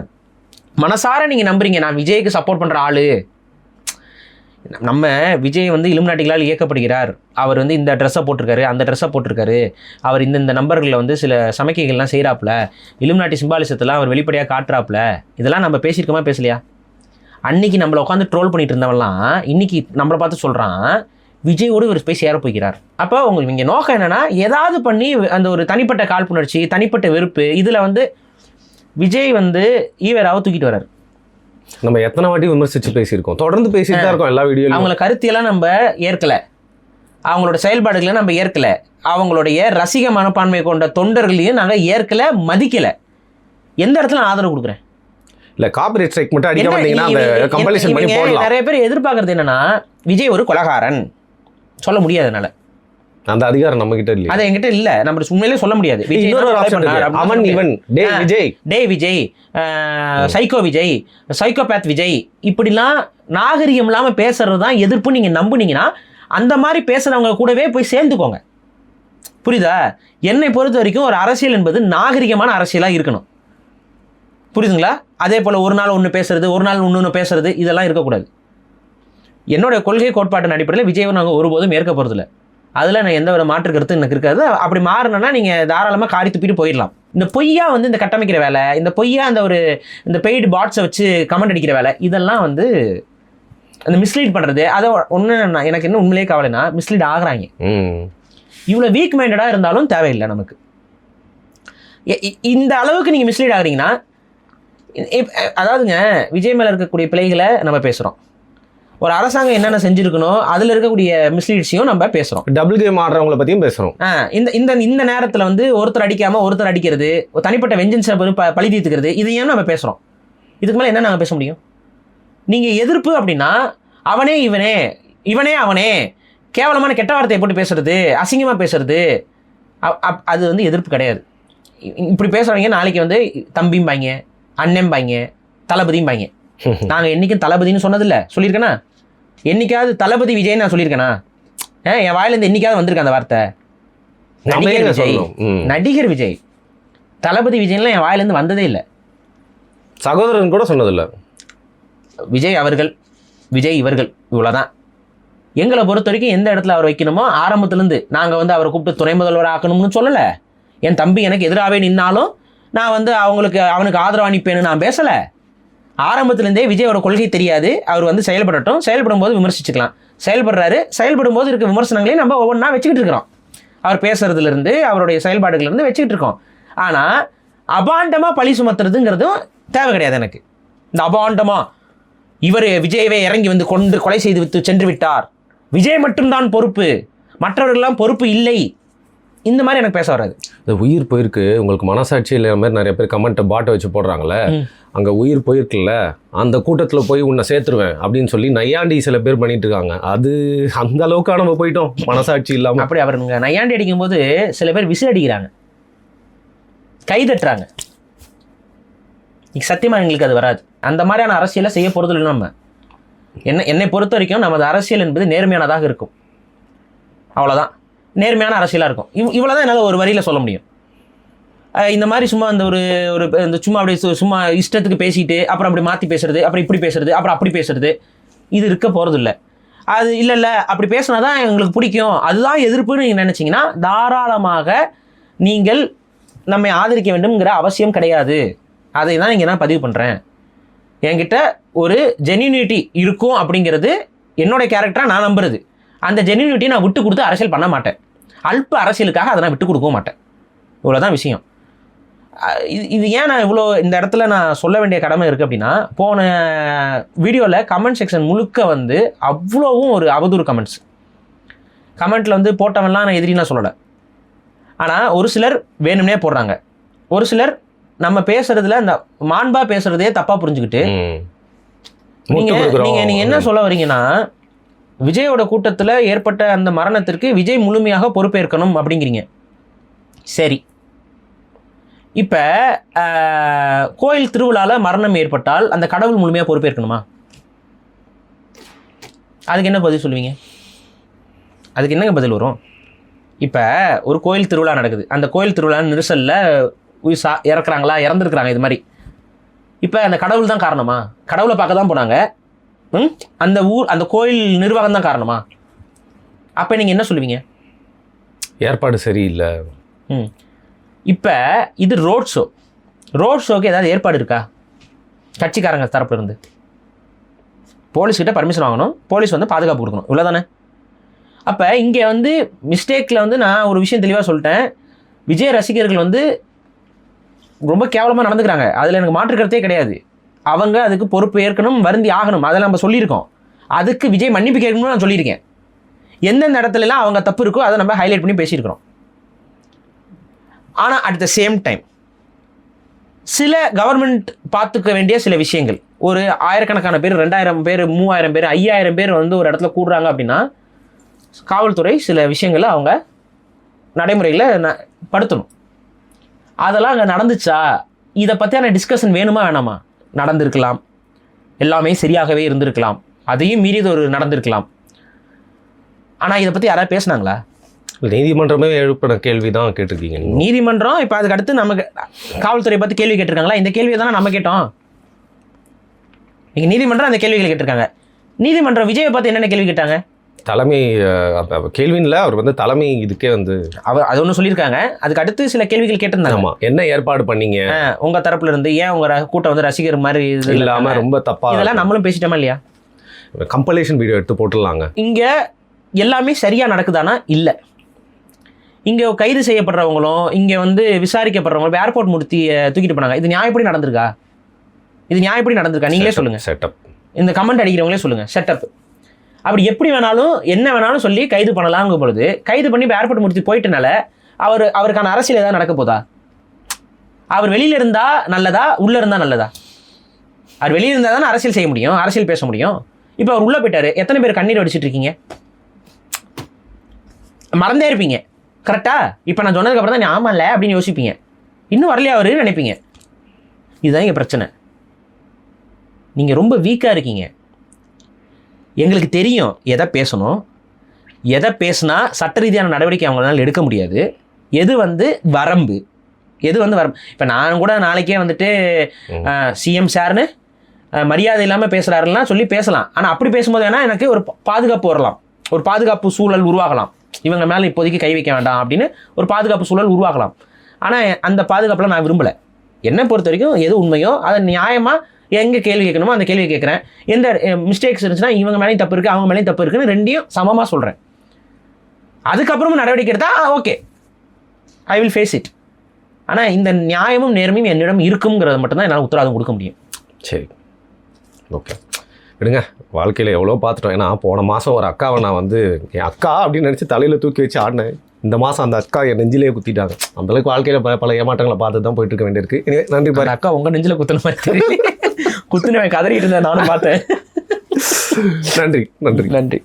மனசார நீங்கள் நம்புறீங்க நான் விஜய்க்கு சப்போர்ட் பண்ணுற ஆள். நம்ம விஜய் வந்து இலுமினாட்டிகளால் இயக்கப்படுகிறார், அவர் வந்து இந்த ட்ரெஸ்ஸை போட்டிருக்காரு, அந்த ட்ரெஸ்ஸை போட்டிருக்காரு, அவர் இந்த நம்பர்களில் வந்து சில சமைக்கைகள்லாம் செய்கிறாப்புல, இலுமினாட்டி சிம்பாலிசத்தெல்லாம் அவர் வெளிப்படையாக காட்டுறாப்புல, இதெல்லாம் நம்ம பேசியிருக்கோமா பேசலையா? அன்றைக்கி நம்மளை உட்காந்து ட்ரோல் பண்ணிட்டு இருந்தவெல்லாம் இன்றைக்கி நம்மளை பார்த்து சொல்கிறான் விஜயோடு இவர் போய் சேர போய்க்கிறார். அப்போ உங்களுக்கு இங்கே நோக்கம் என்னென்னா, ஏதாவது பண்ணி அந்த ஒரு தனிப்பட்ட காழ்ப்புணர்ச்சி, தனிப்பட்ட வெறுப்பு, இதில் வந்து விஜய் வந்து ஈவேராவை தூக்கிட்டு வர்றார். நம்ம எத்தனை வாட்டி விமர்சித்து பேசியிருக்கோம், தொடர்ந்து பேசிட்டு தான் இருக்கோம் எல்லா வீடியோலையும். அவங்கள கருத்தியெல்லாம் நம்ம ஏற்கலை, அவங்களோட செயல்பாடுகளை நம்ம ஏற்கலை, அவங்களுடைய ரசிக மனப்பான்மை கொண்ட தொண்டர்களையும் நாங்கள் ஏற்கலை, மதிக்கலை. எந்த இடத்துல நான் ஆதரவு கொடுக்குறேன்? இல்லை, காப்பிரைட் ஸ்ட்ரைக் மட்டும் அடிக்க மாட்டீங்கன்னா அந்த கம்பல்ஷன் பண்ணி போடலாம். நிறைய பேர் எதிர்பார்க்கறது என்னன்னா, விஜய் ஒரு கொலைகாரன் சொல்ல முடியாதனால அந்த அதிகாரம் நம்ம கிட்ட இல்ல, அது என்கிட்ட இல்ல, நம்ம உண்மையிலே சொல்ல முடியாது. அவன் இவன் டே விஜய், சைக்கோ விஜய், சைக்கோபேத் விஜய், இப்படிலாம் நாகரிகம் இல்லாம பேசுறது தான் எதிர்ப்பு. நீங்க நம்புனீங்கன்னா அந்த மாதிரி பேசுறவங்க கூடவே போய் சேர்ந்துக்கோங்க. புரியுதா? என்னை பொறுத்த வரைக்கும் ஒரு அரசியல் என்பது நாகரிகமான அரசியலா இருக்கணும். புரியுதுங்களா? அதே போல ஒரு நாள் ஒன்று பேசுறது, ஒரு நாள் இன்னொன்று பேசுறது, இதெல்லாம் இருக்கக்கூடாது. என்னுடைய கொள்கை கோட்பாட்டின் அடிப்படையில் விஜயை நாங்கள் ஒருபோதும் ஏற்க போகிறதில்ல. அதில் நான் எந்த ஒரு மாற்று கருத்து எனக்கு இருக்காது. அப்படி மாறணும்னா நீங்கள் தாராளமாக காரி துப்பிட்டு போயிடலாம். இந்த பொய்யா வந்து இந்த கட்டமைக்கிற வேலை, இந்த பொய்யா இந்த பெய்டு பாட்ஸை வச்சு கமெண்ட் அடிக்கிற வேலை, இதெல்லாம் வந்து அந்த மிஸ்லீட் பண்ணுறது. அதை ஒன்று எனக்கு என்ன உண்மையிலே கவலைன்னா, மிஸ்லீட் ஆகுறாங்க. இவ்வளோ வீக் மைண்டடாக இருந்தாலும் தேவையில்லை நமக்கு. இந்த அளவுக்கு நீங்கள் மிஸ்லீட் ஆகுறீங்கன்னா, அதாவதுங்க விஜய் மேலே இருக்கக்கூடிய பிழைகளை நம்ம பேசுகிறோம், ஒரு அரசாங்கம் என்னென்ன செஞ்சுருக்கணும் அதில் இருக்கக்கூடிய மிஸ்லீட்ஸையும் நம்ம பேசுகிறோம், டபுள் கேம் ஆடுறவங்களை பற்றியும் பேசுகிறோம். இந்த நேரத்தில் வந்து ஒருத்தர் அடிக்காமல் ஒருத்தர் அடிக்கிறது, தனிப்பட்ட வெஞ்சன்ஸை பழி தீர்த்துக்கிறது, இதையும் நம்ம பேசுகிறோம். இதுக்கு மேலே என்ன நாங்கள் பேச முடியும்? நீங்கள் எதிர்ப்பு அப்படின்னா அவனே இவனே, இவனே அவனே, கேவலமான கெட்ட வார்த்தையை போட்டு பேசுறது, அசிங்கமாக பேசுறது, அது வந்து எதிர்ப்பு கிடையாது. இப்படி பேசுகிறவங்க நாளைக்கு வந்து தம்பிம்பாங்க, அண்ணன்பாங்க, தளபதிம்பாங்க. நாங்கள் என்றைக்கும் தளபதினு சொன்னதில்லை, சொல்லியிருக்கேனா? என்னைக்காவது தளபதி விஜய் நான் சொல்லியிருக்கேனா? என் வாயிலேருந்து என்னைக்காவது வந்திருக்கேன் அந்த வார்த்தை? நடிகர் விஜய், நடிகர் விஜய், தளபதி விஜய்லாம் என் வாயிலேருந்து வந்ததே இல்லை. சகோதரன் கூட சொன்னதில்லை. விஜய் அவர்கள், விஜய் இவர்கள், இவ்வளோதான். எங்களை பொறுத்த வரைக்கும் எந்த இடத்துல அவர் வைக்கணுமோ ஆரம்பத்துலேருந்து நாங்கள் வந்து அவரை கூப்பிட்டு துணை முதல்வர் ஆக்கணும்னு சொல்லலை. என் தம்பி எனக்கு எதிராகவே நின்னாலும் நான் வந்து அவனுக்கு ஆதரவு அனுப்பேன்னு நான் பேசலை. ஆரம்பத்துலேருந்தே விஜயோட கொள்கை தெரியாது, அவர் வந்து செயல்படட்டும், செயல்படும் போது விமர்சிச்சுக்கலாம். செயல்படும் போது இருக்க விமர்சனங்களையும் நம்ம ஒவ்வொன்றா வச்சுக்கிட்டு இருக்கிறோம். அவர் பேசுறதுலேருந்து அவருடைய செயல்பாடுகள்லேருந்து வச்சுக்கிட்டு இருக்கோம். ஆனால் அபாண்டமாக பழி சுமத்துறதுங்கிறதும் தேவை கிடையாது எனக்கு. இந்த அபாண்டமாக இவர் விஜயவே இறங்கி வந்து கொலை செய்து விட்டு சென்று விட்டார், விஜய் மட்டும்தான் பொறுப்பு, மற்றவர்களெல்லாம் பொறுப்பு இல்லை, இந்த மாதிரி எனக்கு பேச வராது. இந்த உயிர் போயிருக்கு, உங்களுக்கு மனசாட்சி இல்லை மாதிரி நிறைய பேர் கமெண்ட்டை பாட்டை வச்சு போடுறாங்கல்ல, அங்கே உயிர் போயிருக்குல்ல, அந்த கூட்டத்தில் போய் உன்னை சேர்த்துருவேன் அப்படின்னு சொல்லி நையாண்டி சில பேர் பண்ணிட்டு இருக்காங்க. அது அந்த அளவுக்கு நம்ம போயிட்டோம் மனசாட்சி இல்லாமல். அப்படி அவருங்க நையாண்டி அடிக்கும்போது சில பேர் விசில் அடிக்கிறாங்க, கை தட்டுறாங்க. சத்தியமாக எங்களுக்கு அது வராது. அந்த மாதிரியான அரசியலை செய்ய போகிறது இல்லை. நம்ம என்னை பொறுத்த வரைக்கும் நமது அரசியல் என்பது நேர்மையானதாக இருக்கும். அவ்வளோதான், நேர்மையான அரசியலாக இருக்கும். இவ்வளோ தான் என்னால் ஒரு வரியில் சொல்ல முடியும். இந்த மாதிரி சும்மா அந்த ஒரு இந்த சும்மா அப்படியே சும்மா இஷ்டத்துக்கு பேசிட்டு அப்புறம் அப்படி மாற்றி பேசுறது, அப்புறம் இப்படி பேசுறது, அப்புறம் அப்படி பேசுறது, இது இருக்க போகிறது இல்லை. அது இல்லை அப்படி பேசினா தான் எங்களுக்கு பிடிக்கும், அதுதான் எதிர்ப்புன்னு நீங்கள் நினச்சிங்கன்னா தாராளமாக நீங்கள் நம்மை ஆதரிக்க வேண்டும்ங்கிற அவசியம் கிடையாது. அதை தான் இங்கே நான் பதிவு பண்ணுறேன். என்கிட்ட ஒரு ஜென்யூனிட்டி இருக்கும் அப்படிங்கிறது என்னோட கேரக்டராக நான் நம்புறது. அந்த ஜென்யூனிட்டியை நான் விட்டு கொடுத்து அரசியல் பண்ண மாட்டேன். அல்ப அரசியலுக்காக அதை நான் விட்டு கொடுக்கவும் மாட்டேன். இவ்வளோதான் விஷயம். இது ஏன் நான் இவ்வளோ இந்த இடத்துல நான் சொல்ல வேண்டிய கடமை இருக்குது அப்படின்னா, போன வீடியோவில் கமெண்ட் செக்ஷன் முழுக்க வந்து அவ்வளோவும் ஒரு அவதூறு கமெண்ட்டில் வந்து போட்டவன்லாம் நான் எதிரிலாம் சொல்லலை. ஆனால் ஒரு சிலர் வேணும்னே போடுறாங்க. ஒரு சிலர் நம்ம பேசுறதுல அந்த மாண்பா பேசுறதே தப்பா புரிஞ்சுக்கிட்டு நீங்க என்ன சொல்ல வரீங்கன்னா, விஜயோட கூட்டத்தில் ஏற்பட்ட அந்த மரணத்திற்கு விஜய் முழுமையாக பொறுப்பேற்கணும் அப்படிங்கிறீங்க. சரி, இப்போ கோயில் திருவிழாவில் மரணம் ஏற்பட்டால் அந்த கடவுள் முழுமையாக பொறுப்பேற்கணுமா? அதுக்கு என்ன பதில் சொல்லுவீங்க? அதுக்கு என்னங்க பதில் வரும்? இப்போ ஒரு கோயில் திருவிழா நடக்குது, அந்த கோயில் திருவிழா நெரிசலில் இறக்குறாங்களா, இறந்துருக்குறாங்க, இது மாதிரி. இப்போ அந்த கடவுள் தான் காரணமா? கடவுளை பார்க்க தான் போனாங்க, அந்த அந்த கோயில் நிர்வாகம் தான் காரணமா? அப்போ நீங்கள் என்ன சொல்லுவீங்க? ஏற்பாடு சரியில்லை. இப்போ இது ரோட் ஷோக்கு ஏதாவது ஏற்பாடு இருக்கா? கட்சிக்காரங்க தரப்புல இருந்து போலீஸ்கிட்ட பர்மிஷன் வாங்கணும், போலீஸ் வந்து பாதுகாப்பு கொடுக்கணும், இவ்வளோதானே? அப்போ இங்கே வந்து மிஸ்டேக்கில் வந்து நான் ஒரு விஷயம் தெளிவாக சொல்லிட்டேன். விஜய் ரசிகர்கள் வந்து ரொம்ப கேவலமாக நடந்துக்கிறாங்க, அதில் எனக்கு மாற்றுக்கிறதே கிடையாது. அவங்க அதுக்கு பொறுப்பு ஏற்கணும், வருந்தி ஆகணும், அதை நம்ம சொல்லியிருக்கோம். அதுக்கு விஜய் மன்னிப்பு கேட்கணும்னு நான் சொல்லியிருக்கேன். எந்தெந்த இடத்துலலாம் அவங்க தப்பு இருக்கோ அதை நம்ம ஹைலைட் பண்ணி பேசியிருக்கிறோம். ஆனால் அட் த சேம் டைம் சில கவர்மெண்ட் பார்த்துக்க வேண்டிய சில விஷயங்கள், ஒரு 1000கணக்கான பேர், 2000 பேர், 3000 பேர், 5000 பேர் வந்து ஒரு இடத்துல கூடுறாங்க அப்படின்னா காவல்துறை சில விஷயங்களை அவங்க நடைமுறையில் படுத்தணும். அதெல்லாம் அங்கே நடந்துச்சா? இதை பற்றியான டிஸ்கஷன் வேணுமா வேணாமா? நடந்திருக்கலாம், எல்லாமே சரியாகவே இருந்திருக்கலாம், அதையும் மீறி இது ஒரு நடந்திருக்கலாம். ஆனால் இதை பற்றி யாராவது பேசுனாங்களா? நீதிமன்றமே எழுப்பின கேள்வி தான் கேட்டிருக்கீங்க. நீதிமன்றம் இப்போ அதுக்கு அடுத்து நமக்கு காவல்துறை பற்றி கேள்வி கேட்டிருக்காங்களா? இந்த கேள்வியை தானே நம்ம கேட்டோம். நீங்கள் நீதிமன்றம் அந்த கேள்விகளை கேட்டிருக்காங்க. நீதிமன்றம் விஜயை பார்த்து என்னென்ன கேள்வி கேட்டாங்க? தலைமை கேள்வின்ல அவர் வந்து தலைமை இதுக்கே வந்து அவர் அது ஒன்று சொல்லியிருக்காங்க. அதுக்கு அடுத்து சில கேள்விகள் கேட்டிருந்தாங்க. ஆமாம், என்ன ஏற்பாடு பண்ணீங்க உங்கள் தரப்புல இருந்து, ஏன் உங்கள் கூட்டம் வந்து ரசிகர் மாதிரி இது இல்லாமல் ரொம்ப தப்பா, இதெல்லாம் நம்மளும் பேசிட்டோமா இல்லையா? கம்பலேஷன் வீடியோ எடுத்து போட்டுடலாங்க. இங்கே எல்லாமே சரியாக நடக்குதானா? இல்லை. இங்கே கைது செய்யப்படுறவங்களும் இங்கே வந்து விசாரிக்கப்படுறவங்களும் ஏர்போர்ட் முடித்தி தூக்கிட்டு போனாங்க. இது நியாயப்படி நடந்திருக்கா? இது நியாயப்படி நடந்திருக்கா? நீங்களே சொல்லுங்கள். செட்டப். இந்த கமெண்ட் அடிக்கிறவங்களே சொல்லுங்கள். செட்டப். அப்படி எப்படி வேணாலும் என்ன வேணாலும் சொல்லி கைது பண்ணலாங்கும் பொழுது கைது பண்ணி ஏர்போர்ட் முடித்து போயிட்டனால அவருக்கான அரசியல் ஏதாவது நடக்க போதா? அவர் வெளியில் இருந்தால் நல்லதா, உள்ளே இருந்தால் நல்லதா? அவர் வெளியில் இருந்தால் தானே அரசியல் செய்ய முடியும், அரசியல் பேச முடியும். இப்போ அவர் உள்ளே போயிட்டார், எத்தனை பேர் கண்ணீர் வடிச்சிட்டு இருக்கீங்க? மறந்தே இருப்பீங்க, கரெக்டா? இப்போ நான் சொன்னதுக்கப்புறம் தான் நீ ஆமாம்ல அப்படின்னு யோசிப்பீங்க. இன்னும் வரலையா அவருன்னு நினைப்பீங்க. இதுதான் இங்கே பிரச்சனை. நீங்கள் ரொம்ப வீக்காக இருக்கீங்க. எங்களுக்கு தெரியும் எதை பேசணும், எதை பேசுனா சட்ட ரீதியான நடவடிக்கை அவங்களால எடுக்க முடியாது, எது வந்து வரம்பு, எது வந்து வரம்பு. இப்போ நான் கூட நாளைக்கே வந்துட்டு சிஎம் சார்னு மரியாதை இல்லாமல் பேசுகிறாருன்னா சொல்லி பேசலாம். ஆனால் அப்படி பேசும்போது வேணால் எனக்கு ஒரு பாதுகாப்பு வரலாம், ஒரு பாதுகாப்பு சூழல் உருவாகலாம். இவங்க மேலே இப்போதைக்கு கை வைக்க வேண்டாம் அப்படின்னு ஒரு பாதுகாப்பு சூழல் உருவாகலாம். ஆனால் அந்த பாதுகாப்பில் நான் விரும்பலை. என்னை பொறுத்த வரைக்கும் எது உண்மையோ அதை நியாயமாக எங்கே கேள்வி கேட்கணுமோ அந்த கேள்வி கேட்குறேன். எந்த மிஸ்டேக்ஸ் இருந்துச்சுன்னா இவங்க மேலேயும் தப்பு இருக்குது, அவங்க மேலேயும் தப்பு இருக்குன்னு ரெண்டையும் சமமாக சொல்கிறேன். அதுக்கப்புறமும் நடவடிக்கை எடுத்தால் okay, I will face it. ஆனால் இந்த நியாயமும் நேர்மையும் என்னிடம் இருக்குங்கிறத மட்டும்தான் என்னால் உத்தரவாதம் கொடுக்க முடியும். சரி, ஓகே. விடுங்க, வாழ்க்கையில் எவ்வளோ பார்த்துட்டோம். ஏன்னா போன மாதம் ஒரு அக்காவை நான் வந்து என் அக்கா அப்படின்னு நினச்சி தலையில் தூக்கி வச்சு ஆடினேன். இந்த மாதம் அந்த அக்கா என் நெஞ்சிலேயே குத்திட்டாங்க. அந்தளவுக்கு வாழ்க்கையில் பல ஏமாற்றங்களை பார்த்து தான் போயிட்டு இருக்க வேண்டியிருக்கு. இனிமே நன்றி பாரு. அக்கா உங்கள் நெஞ்சில் குத்துன மாதிரி குத்துனவன் கதறிட்டு இருந்தேன், நானும் பார்த்தேன். நன்றி. நன்றி.